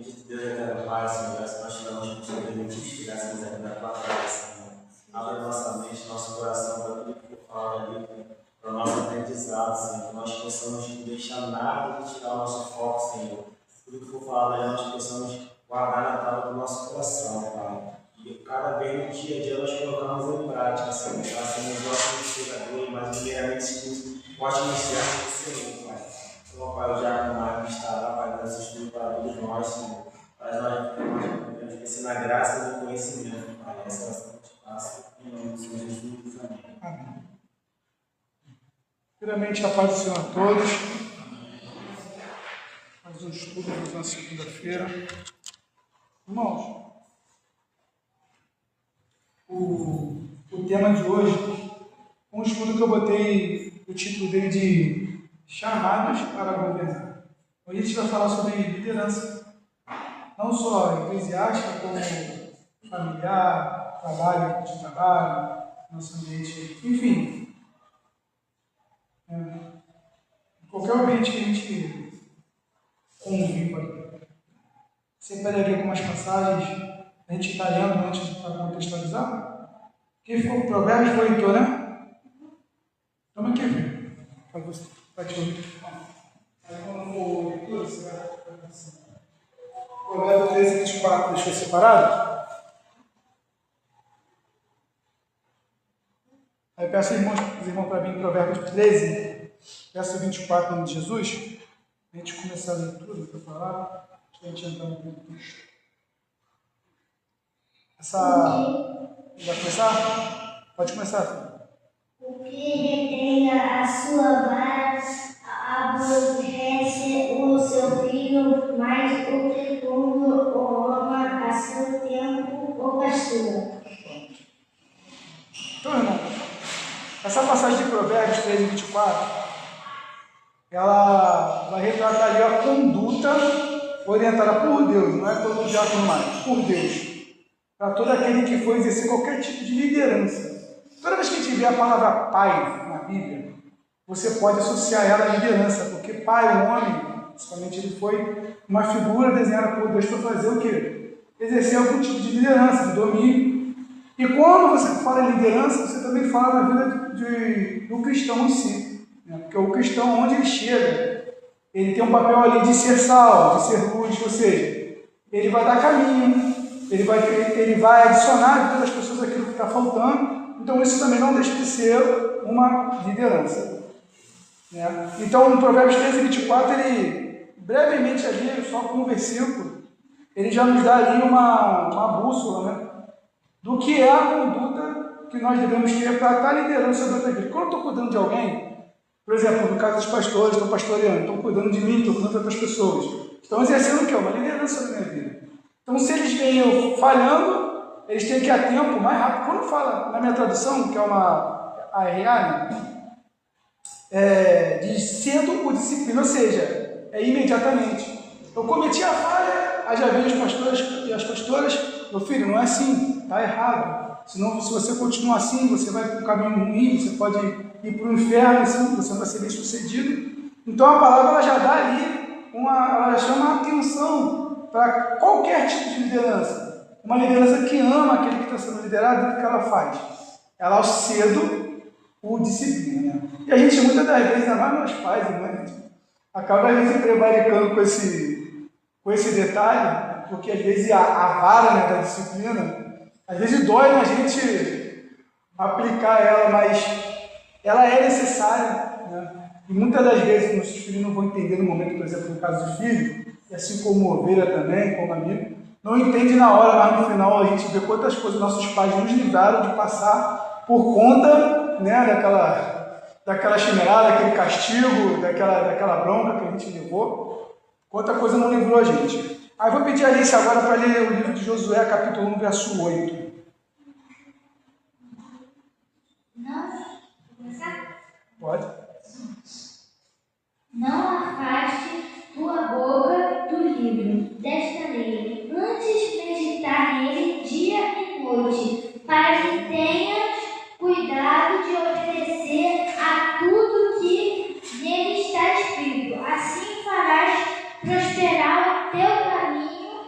Bendito Deus eterno Pai, Senhor, graças nós te damos por sobreviver, graças aqui na tua graça, Senhor. Abre nossa mente, nosso coração para tudo que tu fala ali, para o nosso aprendizado, Senhor. Que nós possamos não deixar nada de tirar o nosso foco, Senhor. Tudo que for falado ali, nós possamos guardar na tábua do nosso coração, Pai. E cada vez no dia a dia nós colocamos em prática, Senhor, para sermos nossos educadores, mas primeiramente o ótimo servo do Senhor, Pai. Então, Pai, o diácono Marcos estará, Pai, dando esse estudo para todos nós, Senhor. Para nós podemos crescer na graça e no conhecimento, Pai. Essa oração que te faço, em nome do Senhor Jesus. Amém. Amém. Primeiramente, a paz do Senhor a todos. Mais um estudo na segunda-feira. Irmãos, o tema de hoje é um estudo que eu botei o título dele de Chamados para Governar. Hoje a gente vai falar sobre liderança, não só eclesiástica, como familiar, trabalho de trabalho, nosso ambiente, enfim. Qualquer ambiente que a gente conviva. Separei algumas passagens. A gente está lendo antes para contextualizar. Quem for Provérbios foi leitor, né? Toma aqui, filho. Para você. Para te ouvir. Aí quando for leitura, você vai assim. Provérbios 13, 24, deixou separado? Aí peço aos irmãos para mim, Provérbios 13, verso 24, em nome de Jesus. A gente começar a leitura para falar. A gente entrar no texto. Vai começar? Pode começar, filho. O que retém a sua vara aborrece o seu filho, mas o fecundo o ama a seu tempo o castiga. Então, irmão, essa passagem de Provérbios 13, 24, ela vai retratar ali a conduta orientada por Deus, não é pelo diácono mais, por Deus. Para todo aquele que for exercer qualquer tipo de liderança. Toda vez que a gente vê a palavra pai na Bíblia, você pode associar ela à liderança, porque pai, o homem, principalmente ele foi uma figura desenhada por Deus para fazer o quê? Exercer algum tipo de liderança, de domínio. E quando você fala em liderança, você também fala na vida do cristão em si. Né? Porque o cristão, onde ele chega, ele tem um papel ali de ser sal, de ser luz, ou seja, ele vai dar caminho, ele vai adicionar a vida das pessoas aquilo que está faltando. Então isso também não deixa de ser uma liderança. Né? Então no Provérbios 13, 24, ele brevemente ali, só com um versículo, ele já nos dá ali uma bússola, né? Do que é a conduta que nós devemos ter para estar liderando sobre outra vida. Quando eu estou cuidando de alguém, por exemplo, no caso dos pastores, estão pastoreando, estão cuidando de mim, estão cuidando de outras pessoas, estão exercendo o quê? Uma liderança na minha vida. Então, se eles vêm eu falhando, eles têm que ir a tempo mais rápido. Quando fala, na minha tradução, que é uma ARA, diz cedo ou disciplina, ou seja, é imediatamente. Eu cometi a falha, aí já veio os pastores e as pastoras, meu filho, não é assim, está errado. Senão, se você continuar assim, você vai para um caminho ruim, você pode ir para o inferno, assim, você não vai ser bem sucedido. Então, a palavra ela já dá ali, ela chama a atenção para qualquer tipo de liderança. Uma liderança que ama aquele que está sendo liderado, o que ela faz? Ela, ao cedo, o disciplina. Né? E a gente, muitas das vezes, ainda mais nós pais, né, acaba a gente prevaricando com esse detalhe, porque às vezes a vara, né, da disciplina, às vezes dói na gente aplicar ela, mas ela é necessária. Né? E muitas das vezes, nossos filhos não vão entender no momento, por exemplo, no caso do filho, e assim como ovelha também, como amigo, não entende na hora, mas no final a gente vê quantas coisas nossos pais nos livraram de passar por conta, né, daquela chimerada, daquele castigo, daquela bronca que a gente levou. Quanta coisa não livrou a gente. Aí vou pedir a Alice agora para ler o livro de Josué, capítulo 1, verso 8. Não, começar? Pode? Não afaste tua boca do livro desta lei, antes meditar nele dia e noite, para que tenhas cuidado de obedecer a tudo que nele está escrito. Assim farás prosperar o teu caminho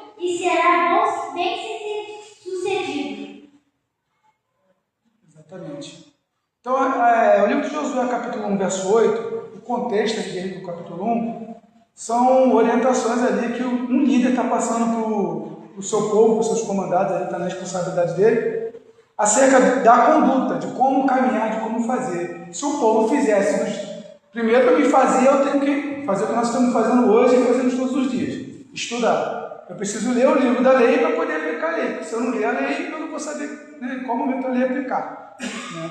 verso 8, o contexto aqui do capítulo 1, são orientações ali que um líder está passando para o seu povo, para os seus comandados, ele está na responsabilidade dele, acerca da conduta, de como caminhar, de como fazer. Se o povo fizesse, primeiro para me fazer, eu tenho que fazer o que nós estamos fazendo hoje e fazemos todos os dias, estudar. Eu preciso ler o livro da lei para poder aplicar a lei, porque se eu não ler a lei, eu não vou saber, né, em qual momento a lei aplicar. Né?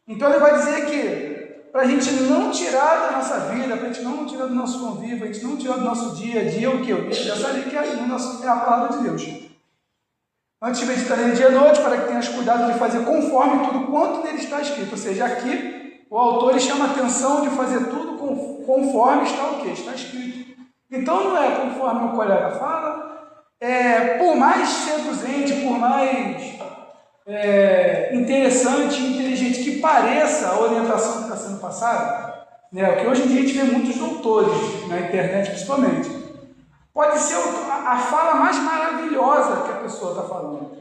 Então ele vai dizer que para a gente não tirar da nossa vida, para a gente não tirar do nosso convívio, a gente não tirar do nosso dia a dia o que? O livro dessa lei que é a palavra de Deus. Antes de meditar nele dia e noite, para que tenhas cuidado de fazer conforme tudo quanto nele está escrito. Ou seja, aqui o autor ele chama a atenção de fazer tudo conforme está o quê? Está escrito. Então não é conforme o colega fala, por mais seduzente, por mais interessante, inteligente que pareça a orientação que está sendo passada, né? Porque hoje em dia a gente vê muitos doutores na internet principalmente. Pode ser a fala mais maravilhosa que a pessoa está falando,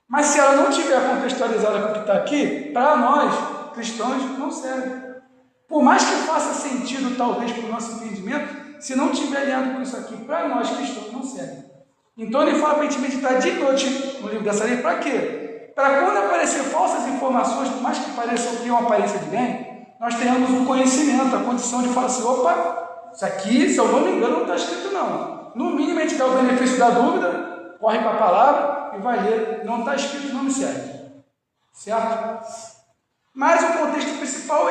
mas se ela não tiver contextualizada com o que está aqui, para nós cristãos não serve. Por mais que faça sentido talvez para o nosso entendimento, se não tiver alinhado com isso aqui, para nós cristãos não serve. Então ele fala para a gente meditar de noite no livro dessa lei, para quê? Para quando aparecer falsas informações, por mais que pareçam que uma aparência de bem, nós tenhamos o conhecimento, a condição de falar assim, opa, isso aqui, se eu não me engano, não está escrito não. No mínimo a gente dá o benefício da dúvida, corre para a palavra e vai ler, não está escrito, não me serve. Certo? Mas o contexto principal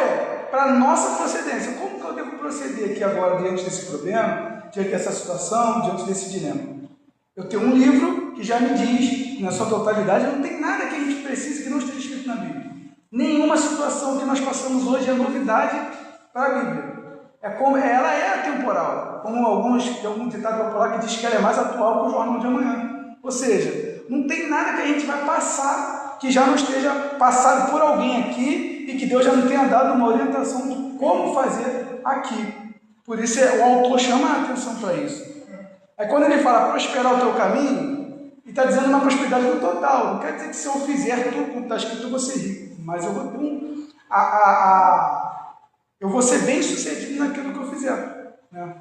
para a nossa procedência. Como que eu devo proceder aqui agora diante desse problema, diante dessa situação, diante desse dilema? Eu tenho um livro que já me diz, na sua totalidade, não tem nada que a gente precise que não esteja escrito na Bíblia. Nenhuma situação que nós passamos hoje é novidade para a Bíblia. Ela é atemporal, como algum ditado popular que diz que ela é mais atual que o jornal de amanhã. Ou seja, não tem nada que a gente vai passar que já não esteja passado por alguém aqui e que Deus já não tenha dado uma orientação de como fazer aqui. Por isso o autor chama a atenção para isso. Aí quando ele fala prosperar o teu caminho, ele está dizendo uma prosperidade no total. Não quer dizer que se eu fizer tudo como está escrito, eu vou ser rico. Mas eu vou ter eu vou ser bem sucedido naquilo que eu fizer. Né?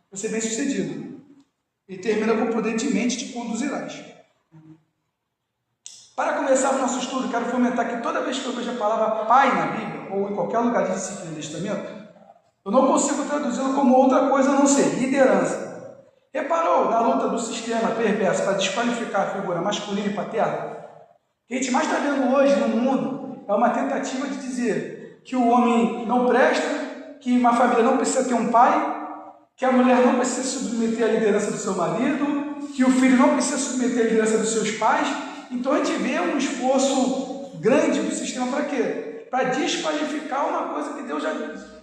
Vou ser bem sucedido. E termina com prudentemente te conduzirás. Para começar o nosso estudo, quero fomentar que toda vez que eu vejo a palavra pai na Bíblia, ou em qualquer lugar de disciplina de testamento, eu não consigo traduzi-lo como outra coisa a não ser liderança. Reparou na luta do sistema perverso para desqualificar a figura masculina e paterna? O que a gente mais está vendo hoje no mundo é uma tentativa de dizer que o homem não presta, que uma família não precisa ter um pai, que a mulher não precisa submeter à liderança do seu marido, que o filho não precisa submeter à liderança dos seus pais. Então a gente vê um esforço grande do sistema para quê? Para desqualificar uma coisa que Deus já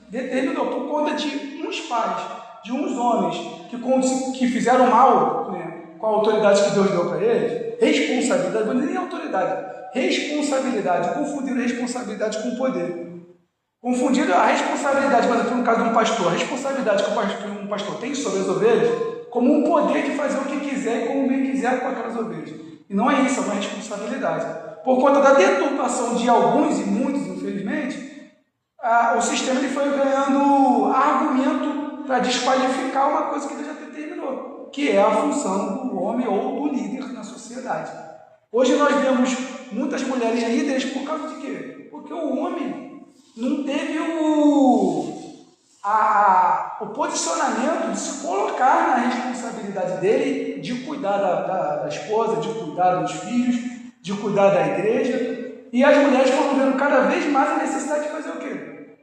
determinou por conta de uns pais, de uns homens que fizeram mal, né, com a autoridade que Deus deu para eles, responsabilidade, não é nem autoridade, responsabilidade, confundiram responsabilidade com poder. Confundiram a responsabilidade, por exemplo, no caso de um pastor, a responsabilidade que um pastor tem sobre as ovelhas, como um poder de fazer o que quiser e como bem quiser com aquelas ovelhas. E não é isso, é uma responsabilidade. Por conta da deturpação de alguns e muitos, infelizmente, o sistema ele foi ganhando argumento para desqualificar uma coisa que Deus já determinou, que é a função do homem ou do líder na sociedade. Hoje nós vemos muitas mulheres líderes por causa de quê? Porque o homem não teve o posicionamento de se colocar na responsabilidade dele de cuidar da esposa, de cuidar dos filhos, de cuidar da igreja. E as mulheres foram vendo cada vez mais a necessidade de fazer o quê?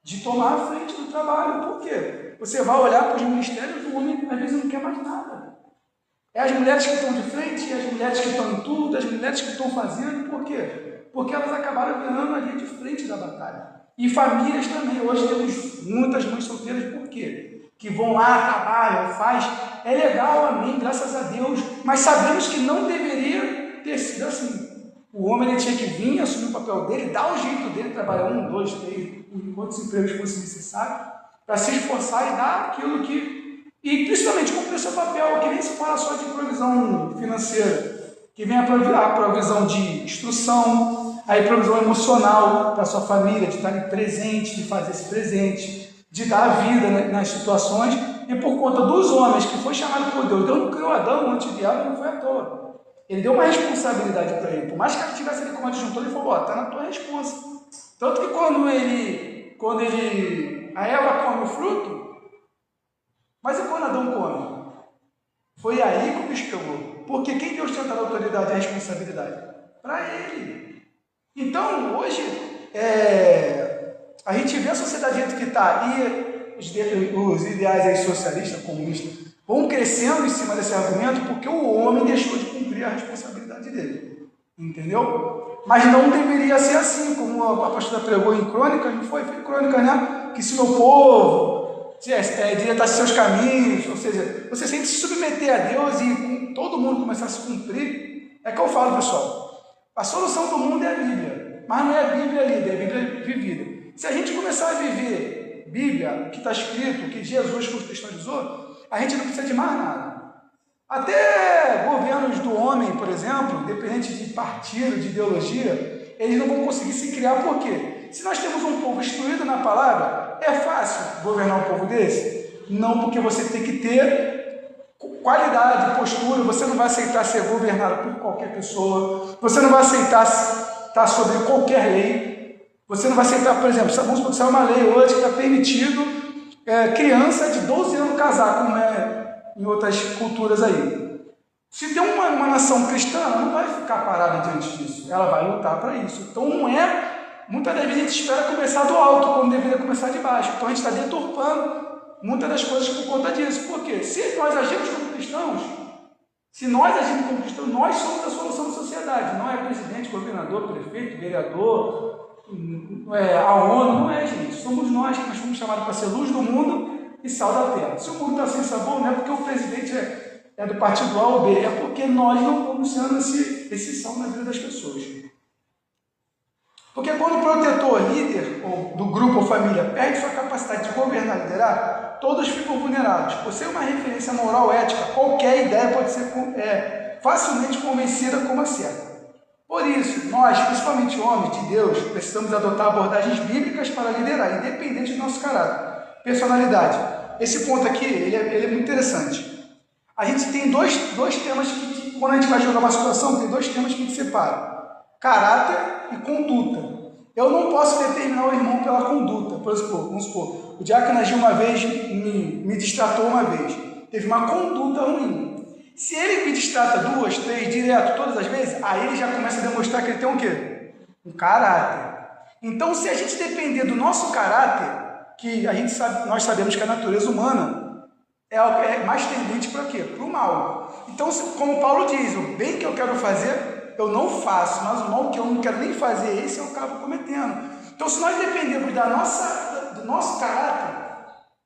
De tomar a frente do trabalho. Por quê? Você vai olhar para os ministérios, o homem às vezes não quer mais nada. É as mulheres que estão de frente, é as mulheres que estão em tudo, as mulheres que estão fazendo. Por quê? Porque elas acabaram ganhando ali de frente da batalha. E famílias também. Hoje temos muitas mães solteiras, por quê? Que vão lá, trabalham, faz. É legal, amém, graças a Deus. Mas sabemos que não deveria ter sido assim. O homem ele tinha que vir, assumir o papel dele, dar o jeito dele, trabalhar 1, 2, 3, quantos empregos fosse necessário, para se esforçar e dar aquilo que... E principalmente cumprir o seu papel, que nem se fala só de provisão financeira, que vem a provisão de instrução, aí provisão emocional para sua família, de estar presente, de fazer esse presente, de dar a vida nas situações, e por conta dos homens que foi chamado por Deus, Deus não criou Adão antes de Eva, não foi à toa. Ele deu uma responsabilidade para ele, por mais que ele tivesse ali como adjuntor, ele falou, está na tua responsa. Tanto que quando a Eva come o fruto, mas e quando Adão come? Foi aí que o bicho pegou. Porque quem Deus tinha dado a autoridade e a responsabilidade? Para ele. Então, hoje, a gente vê a sociedade do jeito que está e os ideais aí socialistas, comunistas, vão crescendo em cima desse argumento porque o homem deixou de cumprir a responsabilidade dele. Entendeu? Mas não deveria ser assim, como a pastora pregou em Crônicas, não foi? Foi em Crônicas, né? Que se o meu povo direitasse seus caminhos, ou seja, você tem que se submeter a Deus e todo mundo começar a se cumprir. É que eu falo, pessoal, a solução do mundo é a Bíblia, mas não é a Bíblia lida, é a Bíblia vivida. Se a gente começar a viver Bíblia, o que está escrito, o que Jesus contextualizou, a gente não precisa de mais nada. Até governos do homem, por exemplo, independente de partido, de ideologia, eles não vão conseguir se criar. Por quê? Se nós temos um povo instruído na palavra, é fácil governar um povo desse? Não, porque você tem que ter qualidade, postura, você não vai aceitar ser governado por qualquer pessoa, você não vai aceitar estar sobre qualquer lei, você não vai aceitar, por exemplo, vamos supor que saiu uma lei hoje que está permitido criança de 12 anos casar, como é em outras culturas aí. Se tem uma nação cristã, ela não vai ficar parada diante disso, ela vai lutar para isso. Então muitas das vezes a gente espera começar do alto, quando deveria começar de baixo. Então a gente está deturpando muitas das coisas por conta disso. Por quê? Se nós agimos como cristãos, nós somos a solução da sociedade. Não é presidente, governador, prefeito, vereador, a ONU, não é, gente. Somos nós que nós fomos chamados para ser luz do mundo e sal da terra. Se o mundo está sem sabor, não é porque o presidente é do partido A ou B, é porque nós não estamos sendo esse sal na vida das pessoas. Porque quando o protetor, líder ou do grupo ou família perde sua capacidade de governar e liderar, todos ficam vulneráveis. Por ser uma referência moral ética, qualquer ideia pode ser facilmente convencida como a certa. Por isso, nós, principalmente homens de Deus, precisamos adotar abordagens bíblicas para liderar, independente do nosso caráter. Personalidade. Esse ponto aqui, ele é muito interessante. A gente tem dois temas que, quando a gente vai jogar uma situação, tem dois temas que separam. Caráter e conduta. Eu não posso determinar o irmão pela conduta. Vamos supor, o diácono agiu uma vez, me distratou uma vez. Teve uma conduta ruim. Se ele me distrata 2, 3, direto, todas as vezes, aí ele já começa a demonstrar que ele tem um quê? Um caráter. Então, se a gente depender do nosso caráter, que a gente sabe, nós sabemos que a natureza humana é mais tendente para quê? Para o mal. Então, como Paulo diz, o bem que eu quero fazer, eu não faço, mas o mal que eu não quero nem fazer, esse eu acabo cometendo. Então, se nós dependermos do nosso caráter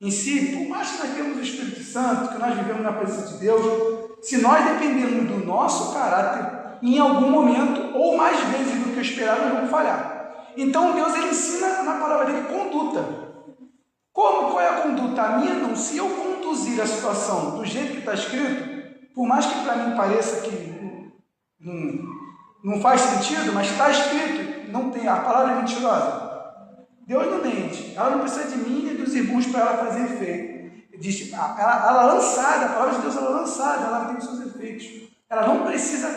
em si, por mais que nós tenhamos o Espírito Santo, que nós vivemos na presença de Deus, se nós dependermos do nosso caráter, em algum momento, ou mais vezes do que eu esperava, nós vamos falhar. Então, Deus ele ensina na palavra dele conduta. Qual é a conduta? A minha não. Se eu conduzir a situação do jeito que está escrito, por mais que para mim pareça que não faz sentido, mas está escrito, não tem, a palavra é mentirosa. Deus não mente, ela não precisa de mim e dos irmãos para ela fazer efeito. Ela lançada, a palavra de Deus ela lançada, ela tem os seus efeitos. Ela não precisa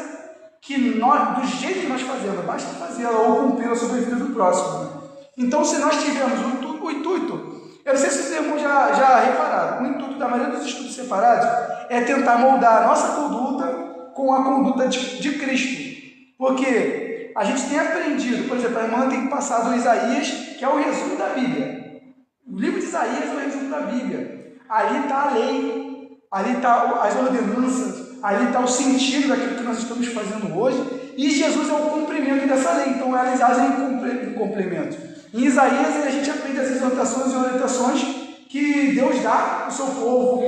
que nós, do jeito que nós fazemos, basta fazê-la ou cumpri-la sobre a vida do próximo. Então, se nós tivermos o intuito, eu não sei se os irmãos já repararam, o intuito da maioria dos estudos separados é tentar moldar a nossa conduta com a conduta de Cristo. Porque a gente tem aprendido, por exemplo, a irmã tem passado o Isaías, que é o resumo da Bíblia. O livro de Isaías é o resumo da Bíblia. Ali está a lei, ali está as ordenanças, ali está o sentido daquilo que nós estamos fazendo hoje, e Jesus é o cumprimento dessa lei, então elas agem em complemento. Em Isaías a gente aprende as exortações e orientações que Deus dá ao seu povo,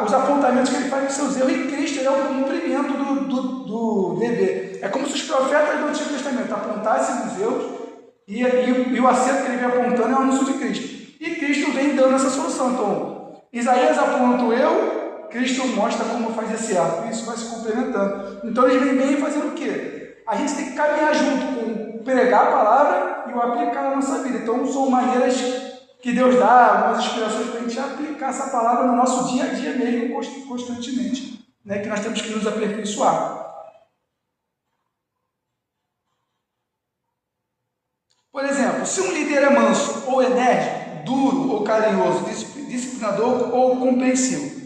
os apontamentos que ele faz para os seus erros, e Cristo é o cumprimento do dever. É como se os profetas do Antigo Testamento apontassem os erros e o acerto que ele vem apontando é o anúncio de Cristo. E Cristo vem dando essa solução. Então, Isaías aponta o eu, Cristo mostra como fazer certo. Isso vai se complementando. Então eles vêm bem fazendo o quê? A gente tem que caminhar junto pregar a palavra e o aplicar na nossa vida. Então, são maneiras que Deus dá, algumas inspirações para a gente aplicar essa palavra no nosso dia a dia mesmo, constantemente, né? Que nós temos que nos aperfeiçoar. Por exemplo, se um líder é manso ou enérgico, duro ou carinhoso, disciplinador ou compreensivo,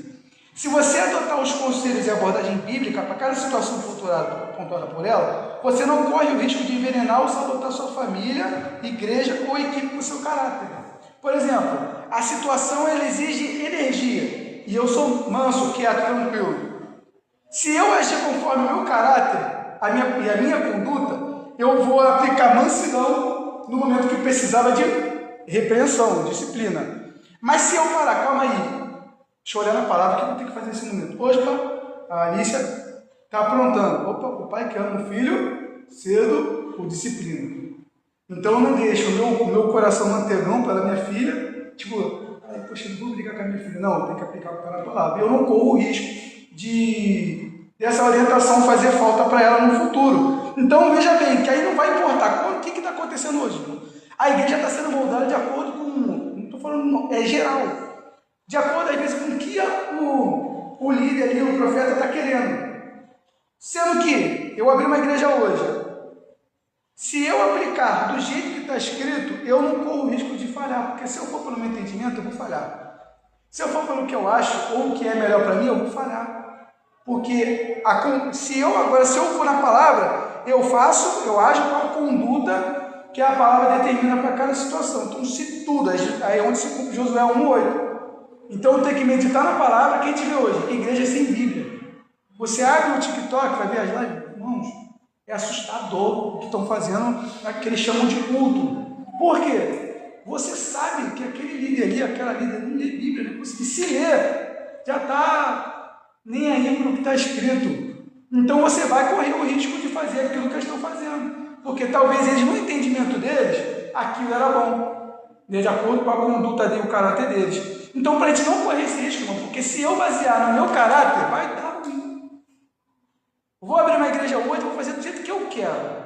se você adotar os conselhos e abordagem bíblica para cada situação pontuada por ela, você não corre o risco de envenenar ou sabotar sua família, igreja ou equipe com seu caráter. Por exemplo, a situação ela exige energia e eu sou manso, quieto, tranquilo. Se eu agir conforme o meu caráter e a minha conduta, eu vou aplicar mansidão no momento que precisava de repreensão, disciplina. Mas se eu parar, calma aí, deixa eu olhar na palavra, o que eu tenho que fazer nesse momento? Hoje, a Alicia está aprontando. Opa, o pai que ama o filho, cedo, por disciplina. Então eu não deixo o meu coração mantegão pela minha filha, tipo, ai, poxa, não vou brigar com a minha filha. Não, eu tenho que aplicar o que está na palavra. Eu não corro o risco dessa orientação fazer falta para ela no futuro. Então veja bem, que aí não vai importar o que está acontecendo hoje. A igreja está sendo moldada de acordo com, não estou falando, é geral, de acordo às vezes com o que o líder ali, o profeta está querendo. Sendo que eu abri uma igreja hoje, se eu aplicar do jeito que está escrito, eu não corro o risco de falhar, porque se eu for pelo meu entendimento, eu vou falhar. Se eu for pelo que eu acho, ou o que é melhor para mim, eu vou falhar. Porque se eu for na palavra, eu ajo com a conduta que a palavra determina para cada situação. Então, se tudo, aí é onde se cumpre Josué 1:8. Então, eu tenho que meditar na palavra que a gente vê hoje. Igreja sem Bíblia. Você abre o TikTok, vai ver as lives, irmãos, é assustador o que estão fazendo, que eles chamam de culto. Por quê? Você sabe que aquele líder ali, aquela líder não lê Bíblia, não consegue se ler, já está nem aí para o que está escrito. Então você vai correr o risco de fazer aquilo que eles estão fazendo, porque talvez eles, no entendimento deles, aquilo era bom, de acordo com a conduta dele, o caráter deles. Então, para a gente não correr esse risco, irmão, porque se eu basear no meu caráter, vai dar ruim. Vou abrir uma igreja hoje, vou fazer do jeito que eu quero.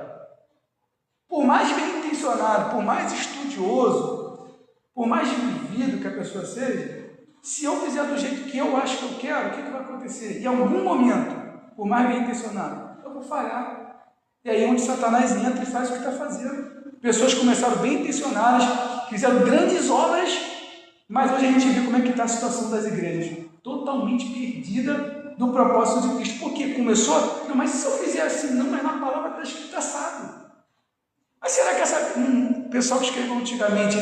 Por mais bem intencionado, por mais estudioso, por mais vivido que a pessoa seja, se eu fizer do jeito que eu acho que eu quero, o que vai acontecer? Em algum momento, por mais bem intencionado, eu vou falhar. E aí é onde Satanás entra e faz o que está fazendo. Pessoas começaram bem intencionadas, fizeram grandes obras, mas hoje a gente vê como é que está a situação das igrejas. Totalmente perdida do propósito de Cristo. Porque começou, não, mas se eu fizer assim, não, mas na palavra está escrita sábio. Mas será que o pessoal que escreveu antigamente,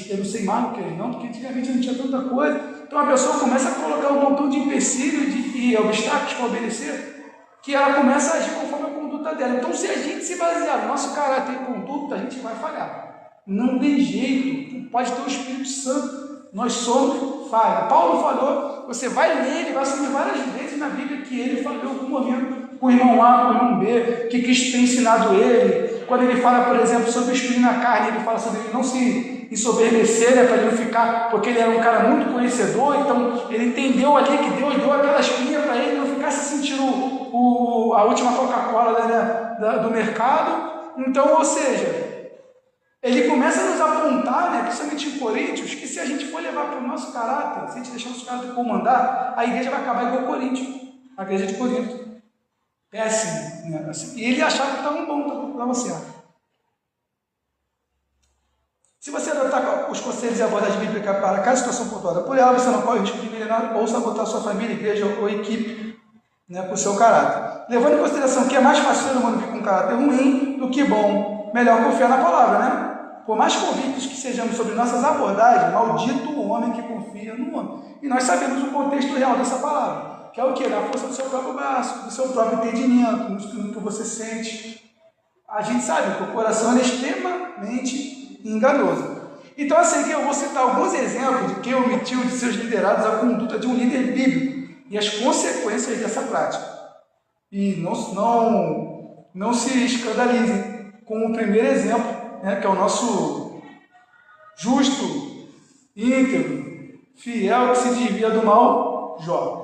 eu não sei mais do que eles não, porque antigamente não tinha tanta coisa. Então a pessoa começa a colocar um montão de empecilhos e obstáculos para obedecer, que ela começa a agir conforme a conduta dela. Então, se a gente se basear no nosso caráter e conduta, a gente vai falhar. Não tem jeito, pode ter o Espírito Santo. Nós somos falhos. Paulo falou, você vai ler, ele vai assumir várias vezes na Bíblia que ele falou em algum momento com o irmão A, com o irmão B, que Cristo tem ensinado ele. Quando ele fala, por exemplo, sobre o espinho na carne, ele fala sobre ele não se ensoberbecer, né, para ele não ficar, porque ele era um cara muito conhecedor, então ele entendeu ali que Deus deu aquela espinha para ele não ficar se sentindo a última Coca-Cola, né, do mercado. Então, ou seja, ele começa a nos apontar, né, principalmente em Coríntios, que se a gente for levar para o nosso caráter, se a gente deixar o nosso caráter comandar, a igreja vai acabar igual Coríntios, a igreja de Corinto. É assim, né? Assim. E ele achava que estava bom, estava certo. Se você adotar os conselhos e abordagem bíblica para cada situação pontuada por ela, você não corre o risco de envenenar ou sabotar sua família, igreja ou equipe, né, por seu caráter. Levando em consideração que é mais fácil ser humano vir com um caráter ruim do que bom, melhor confiar na palavra, né? Por mais convictos que sejamos sobre nossas abordagens, maldito o homem que confia no homem. E nós sabemos o contexto real dessa palavra. Que é o quê? Na força do seu próprio braço, do seu próprio entendimento, no que você sente. A gente sabe que o coração é extremamente enganoso. Então, assim, que eu vou citar alguns exemplos de quem omitiu de seus liderados a conduta de um líder bíblico e as consequências dessa prática. E não se escandalizem com o primeiro exemplo, né, que é o nosso justo, íntegro, fiel, que se desvia do mal, Jó.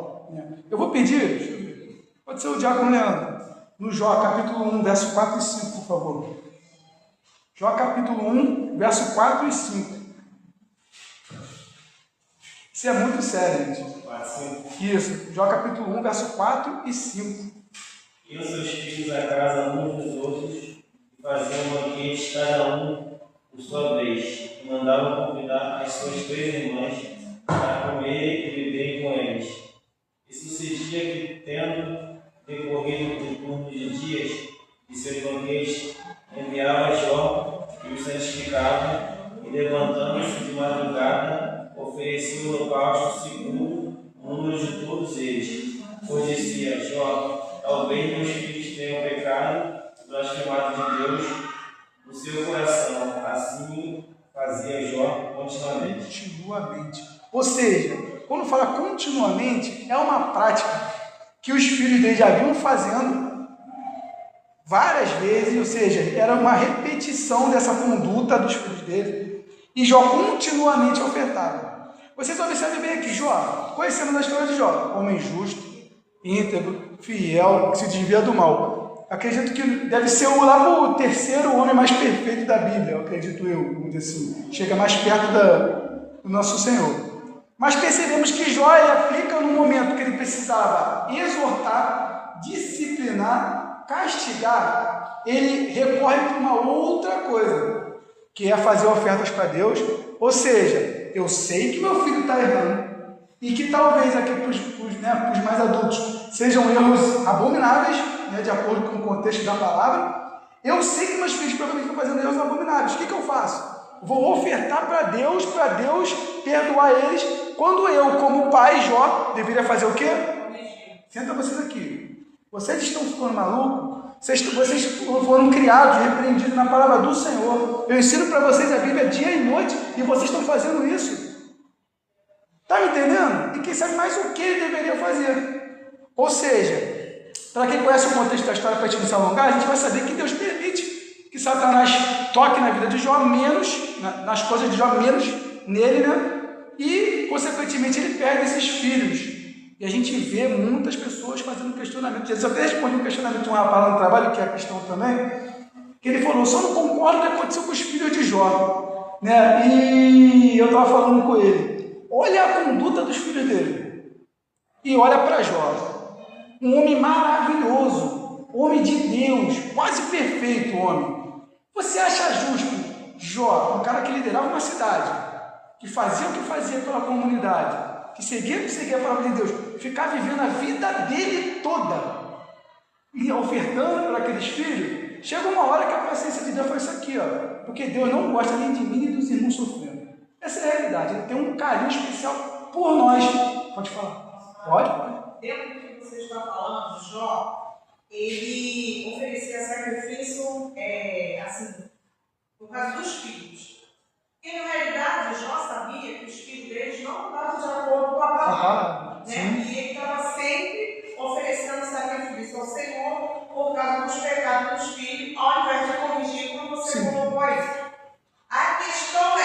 Eu vou pedir, pode ser o diácono Leandro, no Jó, capítulo 1, verso 4 e 5, por favor. Jó capítulo 1, verso 4 e 5. Isso é muito sério, gente. 4, 5. Isso, Jó capítulo 1, verso 4 e 5. Iam seus filhos à casa uns dos outros e faziam banquetes cada um por sua vez, e mandavam convidar as suas 3 irmãs para comer e beber com eles. E sucedia que, tendo decorrido um turno de dias de seus banquetes, enviava Jó e os santificava, e levantando-se de madrugada, oferecia o holocausto segundo o número de todos eles. Pois dizia Jó: talvez meus filhos tenham pecado e blasfemado de Deus no seu coração. Assim fazia Jó continuamente. Continuamente. Ou seja, quando fala continuamente, é uma prática que os filhos dele já vinham fazendo várias vezes, ou seja, era uma repetição dessa conduta dos filhos dele, e Jó continuamente ofertava. Vocês observem bem aqui, Jó, conhecendo a história de Jó, homem justo, íntegro, fiel, que se desvia do mal. Acredito que deve ser lá o terceiro homem mais perfeito da Bíblia, acredito eu, vamos dizer assim, chega mais perto do nosso Senhor. Mas percebemos que Jó ele aplica no momento que ele precisava exortar, disciplinar, castigar, ele recorre para uma outra coisa, que é fazer ofertas para Deus. Ou seja, eu sei que meu filho está errando e que talvez aqui para os mais adultos sejam erros abomináveis, né, de acordo com o contexto da palavra. Eu sei que meus filhos provavelmente estão fazendo erros abomináveis. O que eu faço? Vou ofertar para Deus perdoar eles, quando eu, como pai, Jó, deveria fazer o quê? Senta vocês aqui. Vocês estão ficando malucos? Vocês foram criados, repreendidos na palavra do Senhor. Eu ensino para vocês a Bíblia dia e noite e vocês estão fazendo isso. Está me entendendo? E quem sabe mais o que ele deveria fazer. Ou seja, para quem conhece o contexto da história, para a gente não se alongar, a gente vai saber que Deus permite que Satanás toque na vida de Jó menos, nas coisas de Jó menos nele, né? E, consequentemente, ele perde esses filhos. E a gente vê muitas pessoas fazendo questionamento. Jesus até responde um questionamento de um rapaz lá no trabalho, que é cristão também, que ele falou: só não concordo com o que aconteceu com os filhos de Jó, né? E eu estava falando com ele, olha a conduta dos filhos dele e olha para Jó, um homem maravilhoso, homem de Deus, quase perfeito homem. Você acha justo Jó, um cara que liderava uma cidade, que fazia o que fazia pela comunidade, que seguia o que seguia a palavra de Deus, ficar vivendo a vida dele toda e ofertando para aqueles filhos? Chega uma hora que a paciência de Deus foi isso aqui, ó, porque Deus não gosta nem de mim nem dos irmãos sofrendo. Essa é a realidade. Ele tem um carinho especial por nós. Pode falar? Pode? Dentro do que você está falando, Jó, ele oferecia sacrifício, assim, por causa dos filhos. Porque, na realidade, Jó sabia que os filhos deles não estavam de acordo com a palavra. Né? E ele estava sempre oferecendo sacrifício ao Senhor por causa dos pecados dos filhos, ao invés de corrigir como você colocou aí. A questão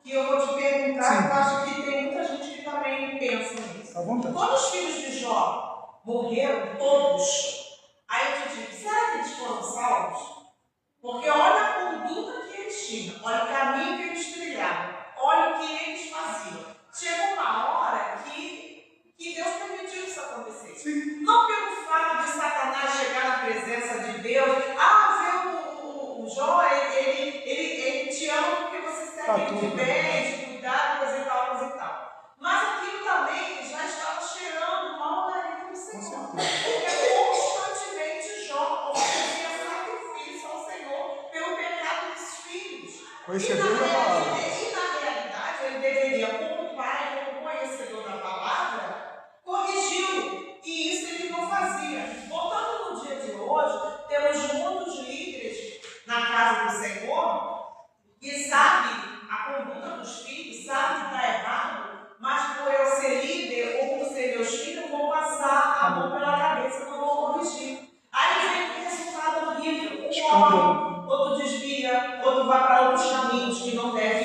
que eu vou te perguntar, eu acho que tem muita gente que também pensa nisso. Quando os filhos de Jó morreram todos, aí eu te digo, será que eles foram salvos? Porque olha a conduta que eles tinham, olha o caminho que eles trilharam, olha o que eles faziam. Chegou uma hora que Deus permitiu isso acontecer. Sim. Não pelo fato de Satanás chegar na presença de Deus, vê o Jó, ele te ama porque você se atende de bem, de cuidar, coisa e tal. Mas aquilo também já estava cheirando mal na vida do Senhor. Porque constantemente Jó oferecia sacrifício ao Senhor pelo pecado dos filhos. E na realidade, ele deveria, como pai, como conhecedor da palavra, corrigi-lo. E isso ele não fazia. Voltando no dia de hoje, temos muitos líderes na casa do Senhor que sabem a conduta dos filhos, sabem que está errado, mas por eu ser líder ou por ser meus filhos, eu vou passar a mão pela cabeça, não vou corrigir. Aí vem o resultado horrível. Um ora, outro desvia, outro vai para outros caminhos que não deve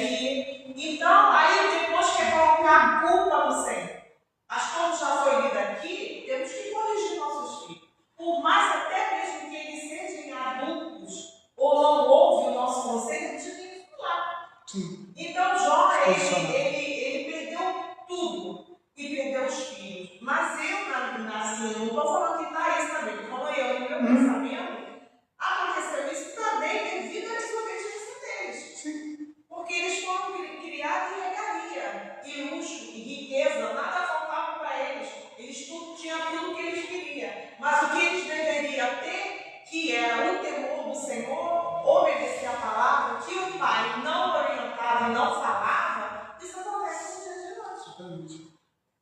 Senhor obedecia a palavra, que o pai não orientava e não falava, isso acontece no dia de hoje. Exatamente.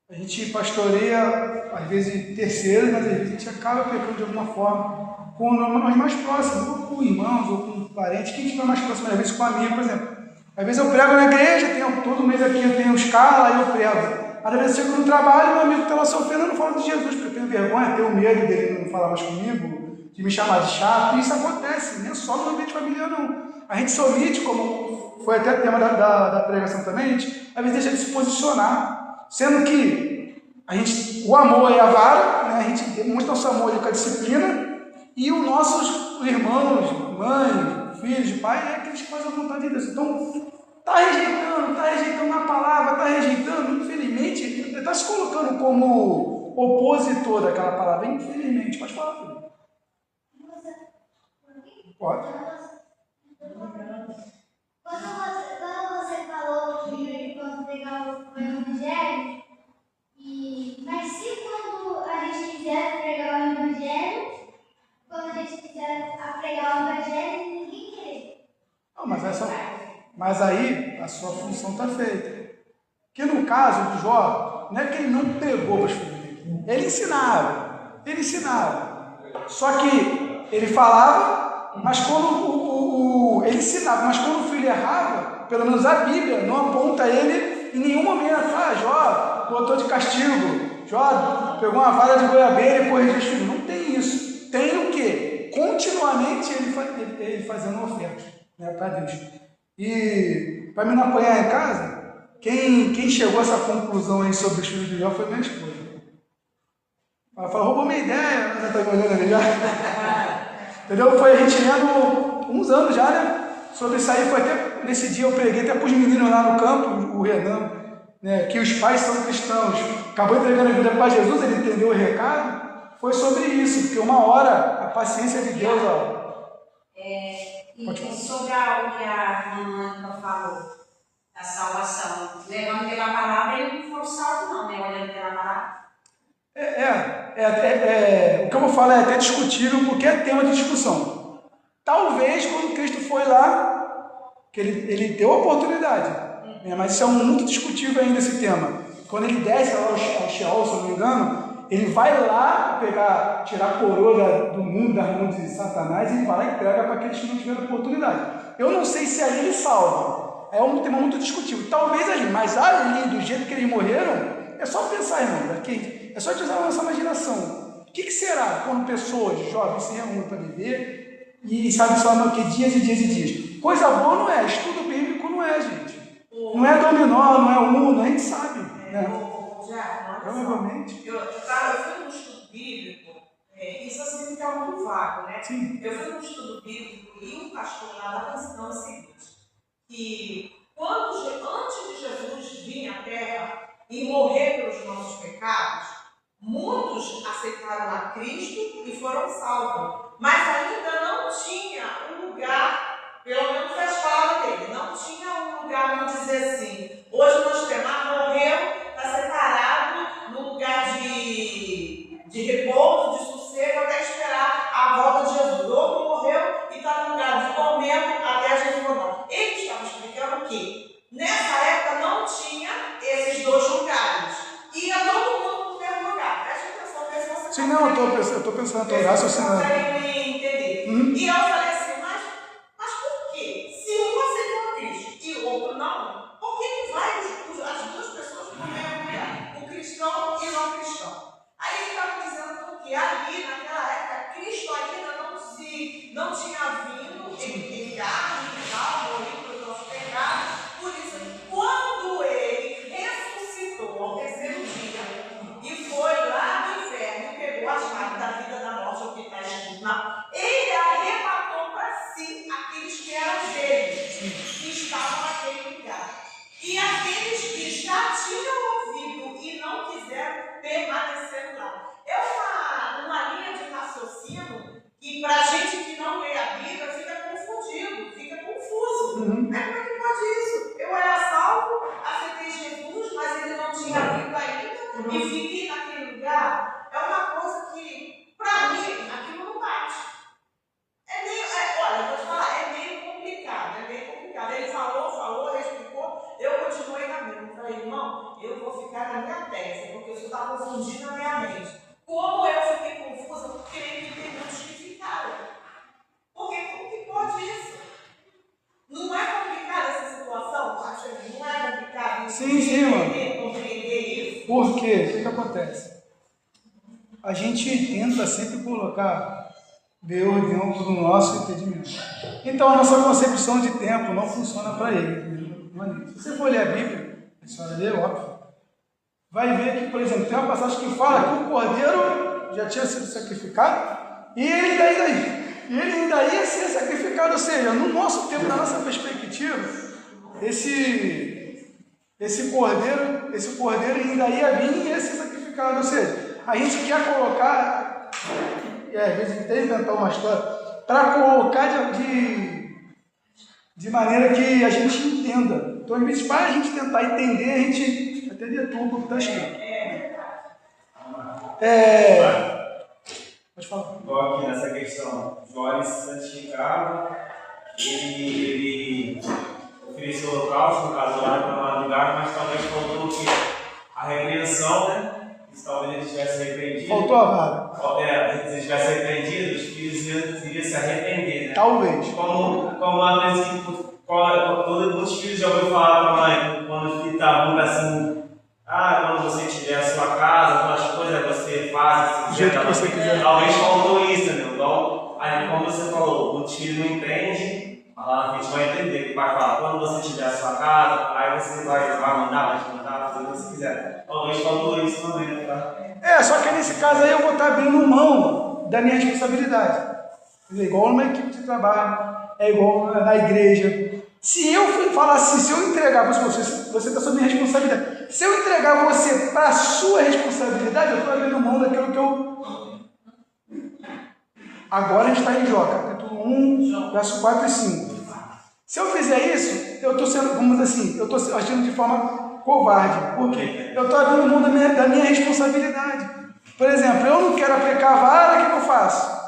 A gente pastoreia, às vezes terceiros, mas às vezes a gente acaba pecando de alguma forma com nós mais próximos, ou com irmãos, ou com parentes, quem estiver mais próximo, às vezes com amigo, por exemplo. Às vezes eu prego na igreja, todo mês aqui eu tenho os caras, lá eu prego. Às vezes eu chego no trabalho, meu amigo está lá sofrendo, eu não falo de Jesus, porque eu tenho vergonha, tenho medo dele não falar mais comigo, de me chamar de chato. Isso acontece, não é só no ambiente familiar, não. A gente se omite, como foi até tema da pregação também, a gente às vezes deixa de se posicionar, sendo que o amor é a vara, né? A gente demonstra nosso amor com a disciplina, e os nossos irmãos, mãe, filhos, pai, é aqueles que fazem a vontade de Deus. Então, está rejeitando a palavra, está rejeitando, infelizmente, ele está se colocando como opositor daquela palavra, infelizmente. Pode falar, filho. Pode. Quando você falou que quando pegar o evangelho, mas se quando a gente quiser pregar o evangelho, quando a gente quiser pregar o evangelho, ninguém quer. Não, mas aí a sua função está feita. Porque no caso do Jó, não é que ele não pregou para os filhos dele, ele ensinava. Só que ele falava, mas quando ele ensinava, mas quando o filho errava, pelo menos a Bíblia não aponta ele em nenhum momento. Jó botou de castigo, Jó pegou uma vara de goiabeira e corrigiu os filhos. Não tem isso. Tem o quê? Continuamente ele fazendo oferta, né, para Deus. E para mim não apanhar em casa, quem chegou a essa conclusão aí sobre os filhos de Jó foi minha esposa. Ela falou, roubou minha ideia, ela está me olhando ali já. Entendeu? Foi a gente lendo uns anos já, né? Sobre isso aí, foi até nesse dia eu preguei até para os meninos lá no campo, o Renan, né, que os pais são cristãos. Acabou entregando a vida para Jesus, ele entendeu o recado. Foi sobre isso, porque uma hora a paciência de Deus, ó. E sobre algo que a Ana falou, da salvação, levando pela palavra, ele não foi salvo não, né? Olhando pela palavra. O que eu vou falar é até discutível, porque é tema de discussão. Talvez quando Cristo foi lá, que ele deu a oportunidade, né? Mas isso é muito discutível ainda esse tema. Quando ele desce lá ao Sheol, se eu não me engano, ele vai lá tirar a coroa do mundo, das mãos de Satanás, e vai lá e entrega para aqueles que não tiveram oportunidade. Eu não sei se ali ele salva. É um tema muito discutível. Talvez ali, mas ali, do jeito que eles morreram, é só pensar, irmão, aqui. É só utilizar a nossa imaginação. O que será quando pessoas jovens se reúnem para viver e sabem só o que? Dias e dias e dias. Coisa boa não é, estudo bíblico não é, gente. Não é dominó, não é uno, a gente sabe. Né? Provavelmente. Eu fui num estudo bíblico, isso assim fica muito vago, né? Sim. Eu fui num estudo bíblico e um pastor lá estava ensinando o seguinte, que antes de Jesus vir à Terra e morrer pelos nossos pecados, muitos aceitaram a Cristo e foram salvos, mas ainda não tinha um lugar, pelo menos foi as palavras dele, não tinha um lugar, vamos dizer assim, hoje nós temos, morreu, está separado no lugar de repouso, de sossego, até esperar a volta de Jesus. Outro morreu e está no lugar de tormento até Jesus voltar. Ele estava explicando que nessa época não tinha esses dois lugares. Ia todo mundo no mesmo lugar. Preste atenção, vê se você Sim, não, eu estou pensando, estou raciocinando. consegue entender. E eu falei assim, mas por quê? Se um aceitou Cristo e o outro não, por que vai as duas pessoas para o mesmo lugar? O cristão e o não cristão. Aí ele estava dizendo que ali, naquela época, Cristo ainda não tinha vindo em carne e tal, morrido pelos nossos pecados. Por isso, quando ele ressuscitou ao terceiro dia e foi lá no inferno e pegou as chaves da vida, da morte, o que está escrito, ele arrebatou acontece? A gente tenta sempre colocar Deus dentro do nosso entendimento. Então a nossa concepção de tempo não funciona para ele. Se você for ler a Bíblia, a senhora lê, óbvio, vai ver que, por exemplo, tem uma passagem que fala que o cordeiro já tinha sido sacrificado e ele ainda ia ser sacrificado. Ou seja, no nosso tempo, na nossa perspectiva, esse cordeiro ainda ia vir e ia ser sacrificado. Ou seja, a gente quer colocar, e às vezes até inventar uma história, para colocar de maneira que a gente entenda. Então, às vezes, para a gente tentar entender, a gente até deturpa o que está escrito. Pode falar. Igual aqui nessa questão, Jó se santificava, ele ofereceu o holocausto, no caso lá para um lugar, mas talvez faltou que a repreensão, né? Se talvez ele tivesse arrependido. Faltou a vara. Se ele tivesse arrependido, os filhos iriam se arrepender, né? Talvez. Como a princípio, muitos filhos já ouviram falar para a mãe, quando o filho está muito assim, quando você tiver a sua casa, aquelas coisas você faz, do jeito que você quiser. Talvez faltou isso, entendeu? Então, aí, como você falou, o filho não entende, lá na frente vai entender, que vai falar, quando você tiver a sua casa, aí você vai mandar, fazer o que você quiser. Talvez faltou isso também, tá? Só que nesse caso aí eu vou estar abrindo mão da minha responsabilidade. Quer dizer, igual numa equipe de trabalho, é igual na igreja. Se eu falar assim, se eu entregar você está sob minha responsabilidade. Se eu entregar você para a sua responsabilidade, eu estou abrindo mão daquilo que eu. Agora a gente está em Jó, capítulo 1, verso 4 e 5. Se eu fizer isso, eu estou sendo, vamos dizer assim, eu estou agindo de forma covarde. Por quê? Eu estou abrindo mão da minha responsabilidade. Por exemplo, eu não quero aplicar a vara, o que eu faço?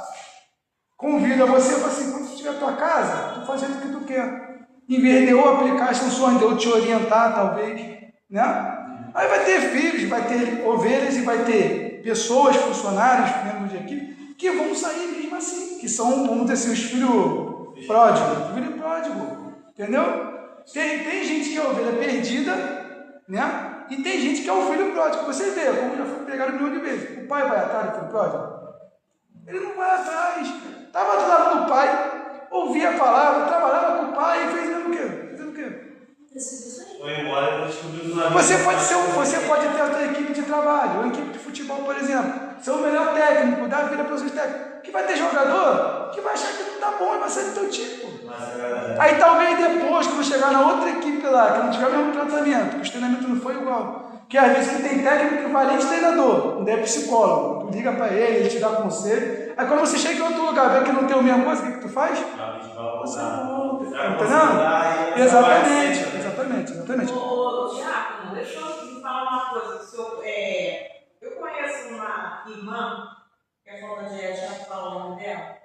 Convido a você, eu falo assim, quando você tiver a tua casa, tu faz o que tu quer. Em vez de eu aplicar as funções, de eu te orientar, talvez, né? Aí vai ter filhos, vai ter ovelhas e vai ter pessoas, funcionários, membros de equipe, que vão sair mesmo assim, que são, vamos dizer assim, os filhos pródigos, filho pródigo, entendeu? Tem gente que é ovelha perdida, né? E tem gente que é o filho pródigo. Você vê, como já foi pregado milhões de vezes. O pai vai atrás do filho pródigo? Ele não vai atrás. Estava do lado do pai, ouvia a palavra, trabalhava com o pai e fez o quê? Foi embora e não descobriu nada. Você pode ter a tua equipe de trabalho, uma equipe de futebol, por exemplo. Ser o melhor técnico, dar vida para os seus técnicos. Que vai ter jogador que vai achar que não tá bom e vai sair do teu tipo. Aí talvez depois, quando chegar na outra equipe lá, que não tiver o mesmo tratamento, que o treinamento não foi igual. Que às vezes que tem técnico que vai além de treinador, não é psicólogo. Tu liga para ele te dá conselho. Aí quando você chega em outro lugar, vê que não tem a mesma coisa, o que tu faz? Você volta. Entendeu? Exatamente. Ô, Diácono, deixa eu falar uma coisa. Eu conheço uma irmã, que é falta de ética, que fala o nome dela.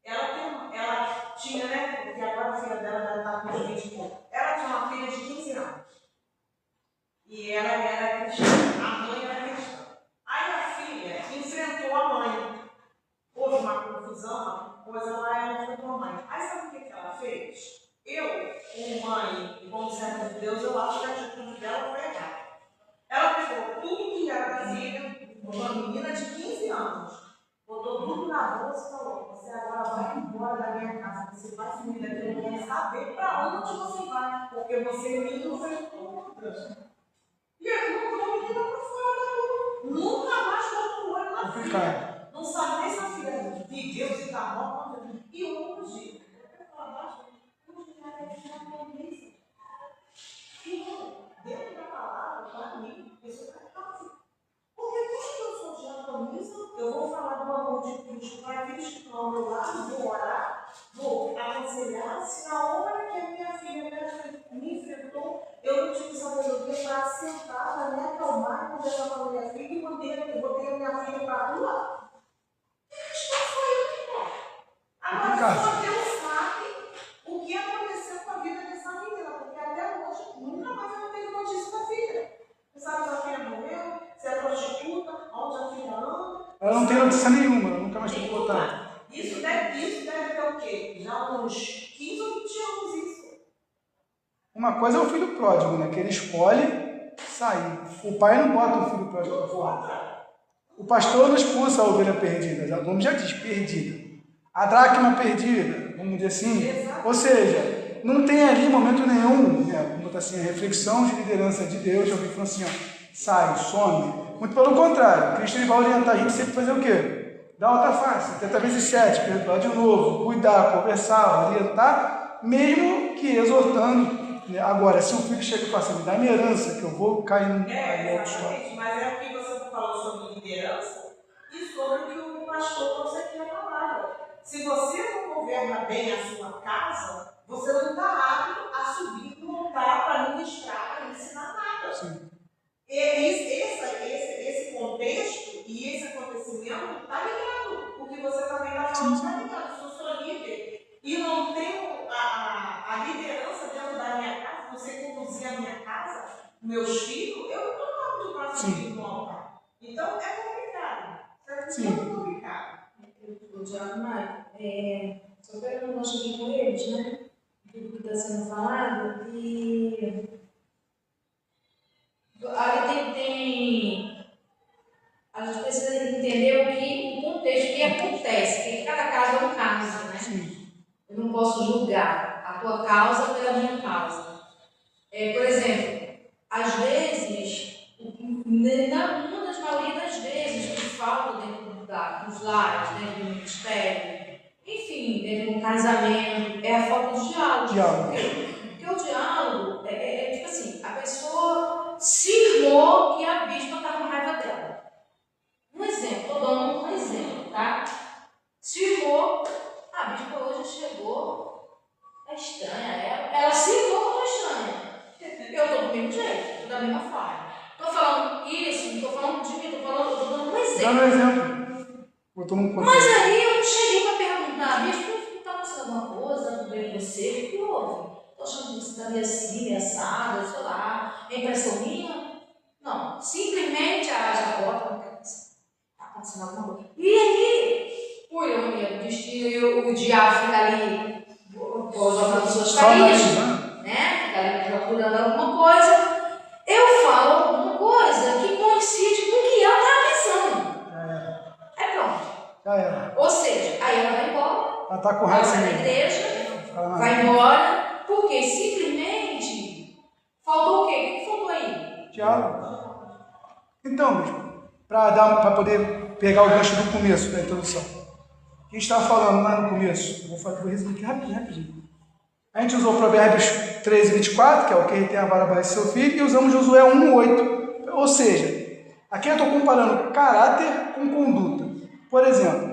Ela tinha, né? Porque agora a filha dela já está com 20 e pouco. Ela tinha uma filha de 15 anos. E ela era cristã. A mãe era cristã. Aí a filha enfrentou a mãe. Houve uma confusão, uma coisa lá, ela enfrentou a mãe. Aí sabe o que ela fez? Eu, como mãe e como serva de Deus, eu acho que a atitude dela foi errada. Ela pegou tudo que era da filha, uma menina de 15 anos, botou tudo na bolsa e falou: você agora vai embora da minha casa, você vai sumir daqui, eu não quero saber para onde você vai, porque você me enfrentou. E aí botou a menina para fora da rua. Nunca mais botou o olho na filha. Não sabe nem se a filha viveu, se está morta. E hoje, dentro da palavra, para mim, isso é fácil. Porque quando eu sou diaconisa, eu vou falar do amor de Cristo para aqueles que estão ao meu lado, vou orar, vou aconselhar. Se na hora que a minha filha me enfrentou, eu não tive sabedoria para sentar, para me acalmar, conversar com a minha filha e botei a minha filha para a rua. Isso foi eu que posso. Agora, só Deus sabe o que aconteceu com a vida dessa menina, porque até hoje nunca mais ela teve notícia da filha. Você sabe se a filha morreu, se é prostituta, onde a filha anda. Ela não tem notícia nenhuma, ela nunca mais tem que voltar. Isso deve ter o quê? Já uns 15 ou 20 anos isso. Uma coisa é o filho pródigo, né? Que ele escolhe sair. O pai não bota o filho para fora. O pastor não expulsa a ovelha perdida, o nome já diz perdida. A dracma perdida, vamos dizer assim. Ou seja, não tem ali momento nenhum, vamos botar assim, a reflexão de liderança de Deus, alguém falando assim, ó, sai, some. Muito pelo contrário, Cristo ele vai orientar a gente sempre fazer o quê? Dar outra face, 70 vezes 7, perdoar de novo, cuidar, conversar, orientar, mesmo que exortando. Agora, se o filho chega e fala assim, me dá minha herança, que eu vou cair no Exatamente, mas é o que você falou sobre liderança e sobre o que o pastor trouxe aqui na palavra. Se você não governa bem a sua casa, você não está apto a subir no altar para ministrar, para ensinar nada. Sim. Esse contexto e esse acontecimento está ligado. O que você também está falando está ligado. Se eu sou líder e não tenho a liderança dentro da minha casa, você conduzir a minha casa, meus filhos, eu não estou apto para subir no altar. Então é complicado. É muito complicado. O Tiago Maio, só pegando um gancho aqui com eles, né? Tudo que está sendo falado, e ali a gente precisa entender o contexto, o que acontece, porque cada caso é um caso, né? Sim. Eu não posso julgar a tua causa pela minha causa. Por exemplo, às vezes, uma das maioria das vezes que falta dentro dos lares, dentro do ministério, enfim, dentro do casamento, é a falta de diálogo. Porque o diálogo é tipo assim, a pessoa cismou que a bispa está com raiva dela. Um exemplo, estou dando um exemplo, tá? Cismou, a bispa hoje chegou, é estranha, ela cismou como estranha. Eu estou do mesmo jeito, estou da mesma forma. Estou falando isso, não estou falando de mim, estou dando um exemplo. Dá um exemplo. Botou num contexto. Mas aí eu cheguei para perguntar, bispo, está acontecendo alguma coisa, tudo bem com você? O que houve? Estou achando que você está meio assim, meio assada, sei lá, é impressão minha? Não, simplesmente já bota, está acontecendo alguma coisa. E aí, fui eu mesmo, destino, o diabo fica ali, jogando suas carinhas, né? Fica ali procurando alguma coisa. Eu falo alguma coisa que coincide com o que ela estava pensando. Aí pronto. Já era. Ou seja, aí ela vai embora, Ela está com ela raiva sai da mesmo. igreja, vai embora, porque simplesmente faltou o quê? O que faltou aí? Diálogo. Então, bispo, para poder pegar o gancho do começo da introdução. A gente estava falando lá no começo, vou resumir aqui rapidinho. A gente usou Provérbios 13, 24, que é o que tem a vara vai seu filho, e usamos Josué 1, 8. Ou seja, aqui eu estou comparando caráter com conduta. Por exemplo,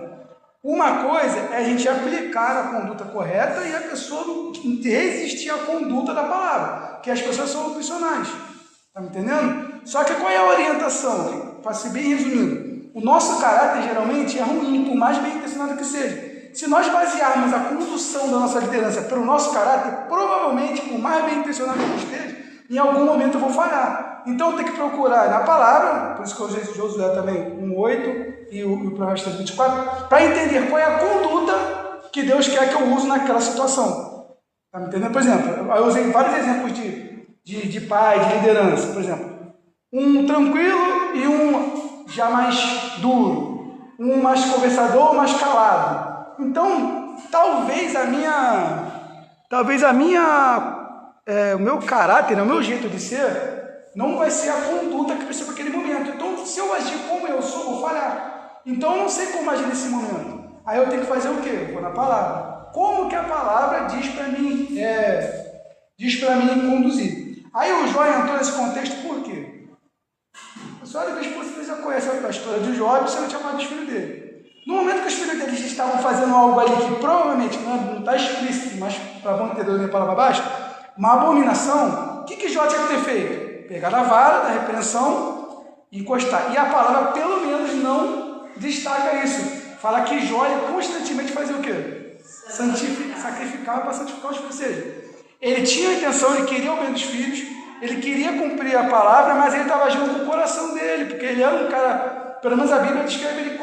uma coisa é a gente aplicar a conduta correta e a pessoa resistir à conduta da palavra, que as pessoas são opcionais. Está me entendendo? Só que qual é a orientação? Para ser bem resumido, o nosso caráter geralmente é ruim, por mais bem intencionado que seja. Se nós basearmos a condução da nossa liderança pelo nosso caráter, provavelmente, por mais bem intencionado que esteja, em algum momento eu vou falhar. Então eu tenho que procurar na palavra, por isso que eu usei Josué também 1,8 e o Provérbios 24, para entender qual é a conduta que Deus quer que eu use naquela situação. Está me entendendo? Por exemplo, eu usei vários exemplos de pai, de liderança. Por exemplo, um tranquilo e um já mais duro, um mais conversador, mais calado. Então, o meu caráter, o meu jeito de ser, não vai ser a conduta que precisa naquele momento. Então, se eu agir como eu sou, vou falhar. Então, eu não sei como agir nesse momento. Aí eu tenho que fazer o quê? Eu vou na palavra. Como que a palavra diz para mim conduzir? Aí o Jó entrou nesse contexto por quê? Você olha que você já conhece a história de Jó, você não tinha falado dos filhos dele. No momento que os filhos deles estavam fazendo algo ali que provavelmente não está explícito, mas para bom entendedor da palavra baixa, uma abominação, o que Jó tinha que ter feito? Pegar a vara da repreensão e encostar. E a palavra, pelo menos, não destaca isso. Fala que Jó constantemente fazia o quê? Sacrificava para santificar os filhos. Ou seja, ele tinha a intenção, ele queria o bem dos filhos, ele queria cumprir a palavra, mas ele estava agindo com o coração dele, porque ele era um cara, pelo menos a Bíblia descreve ele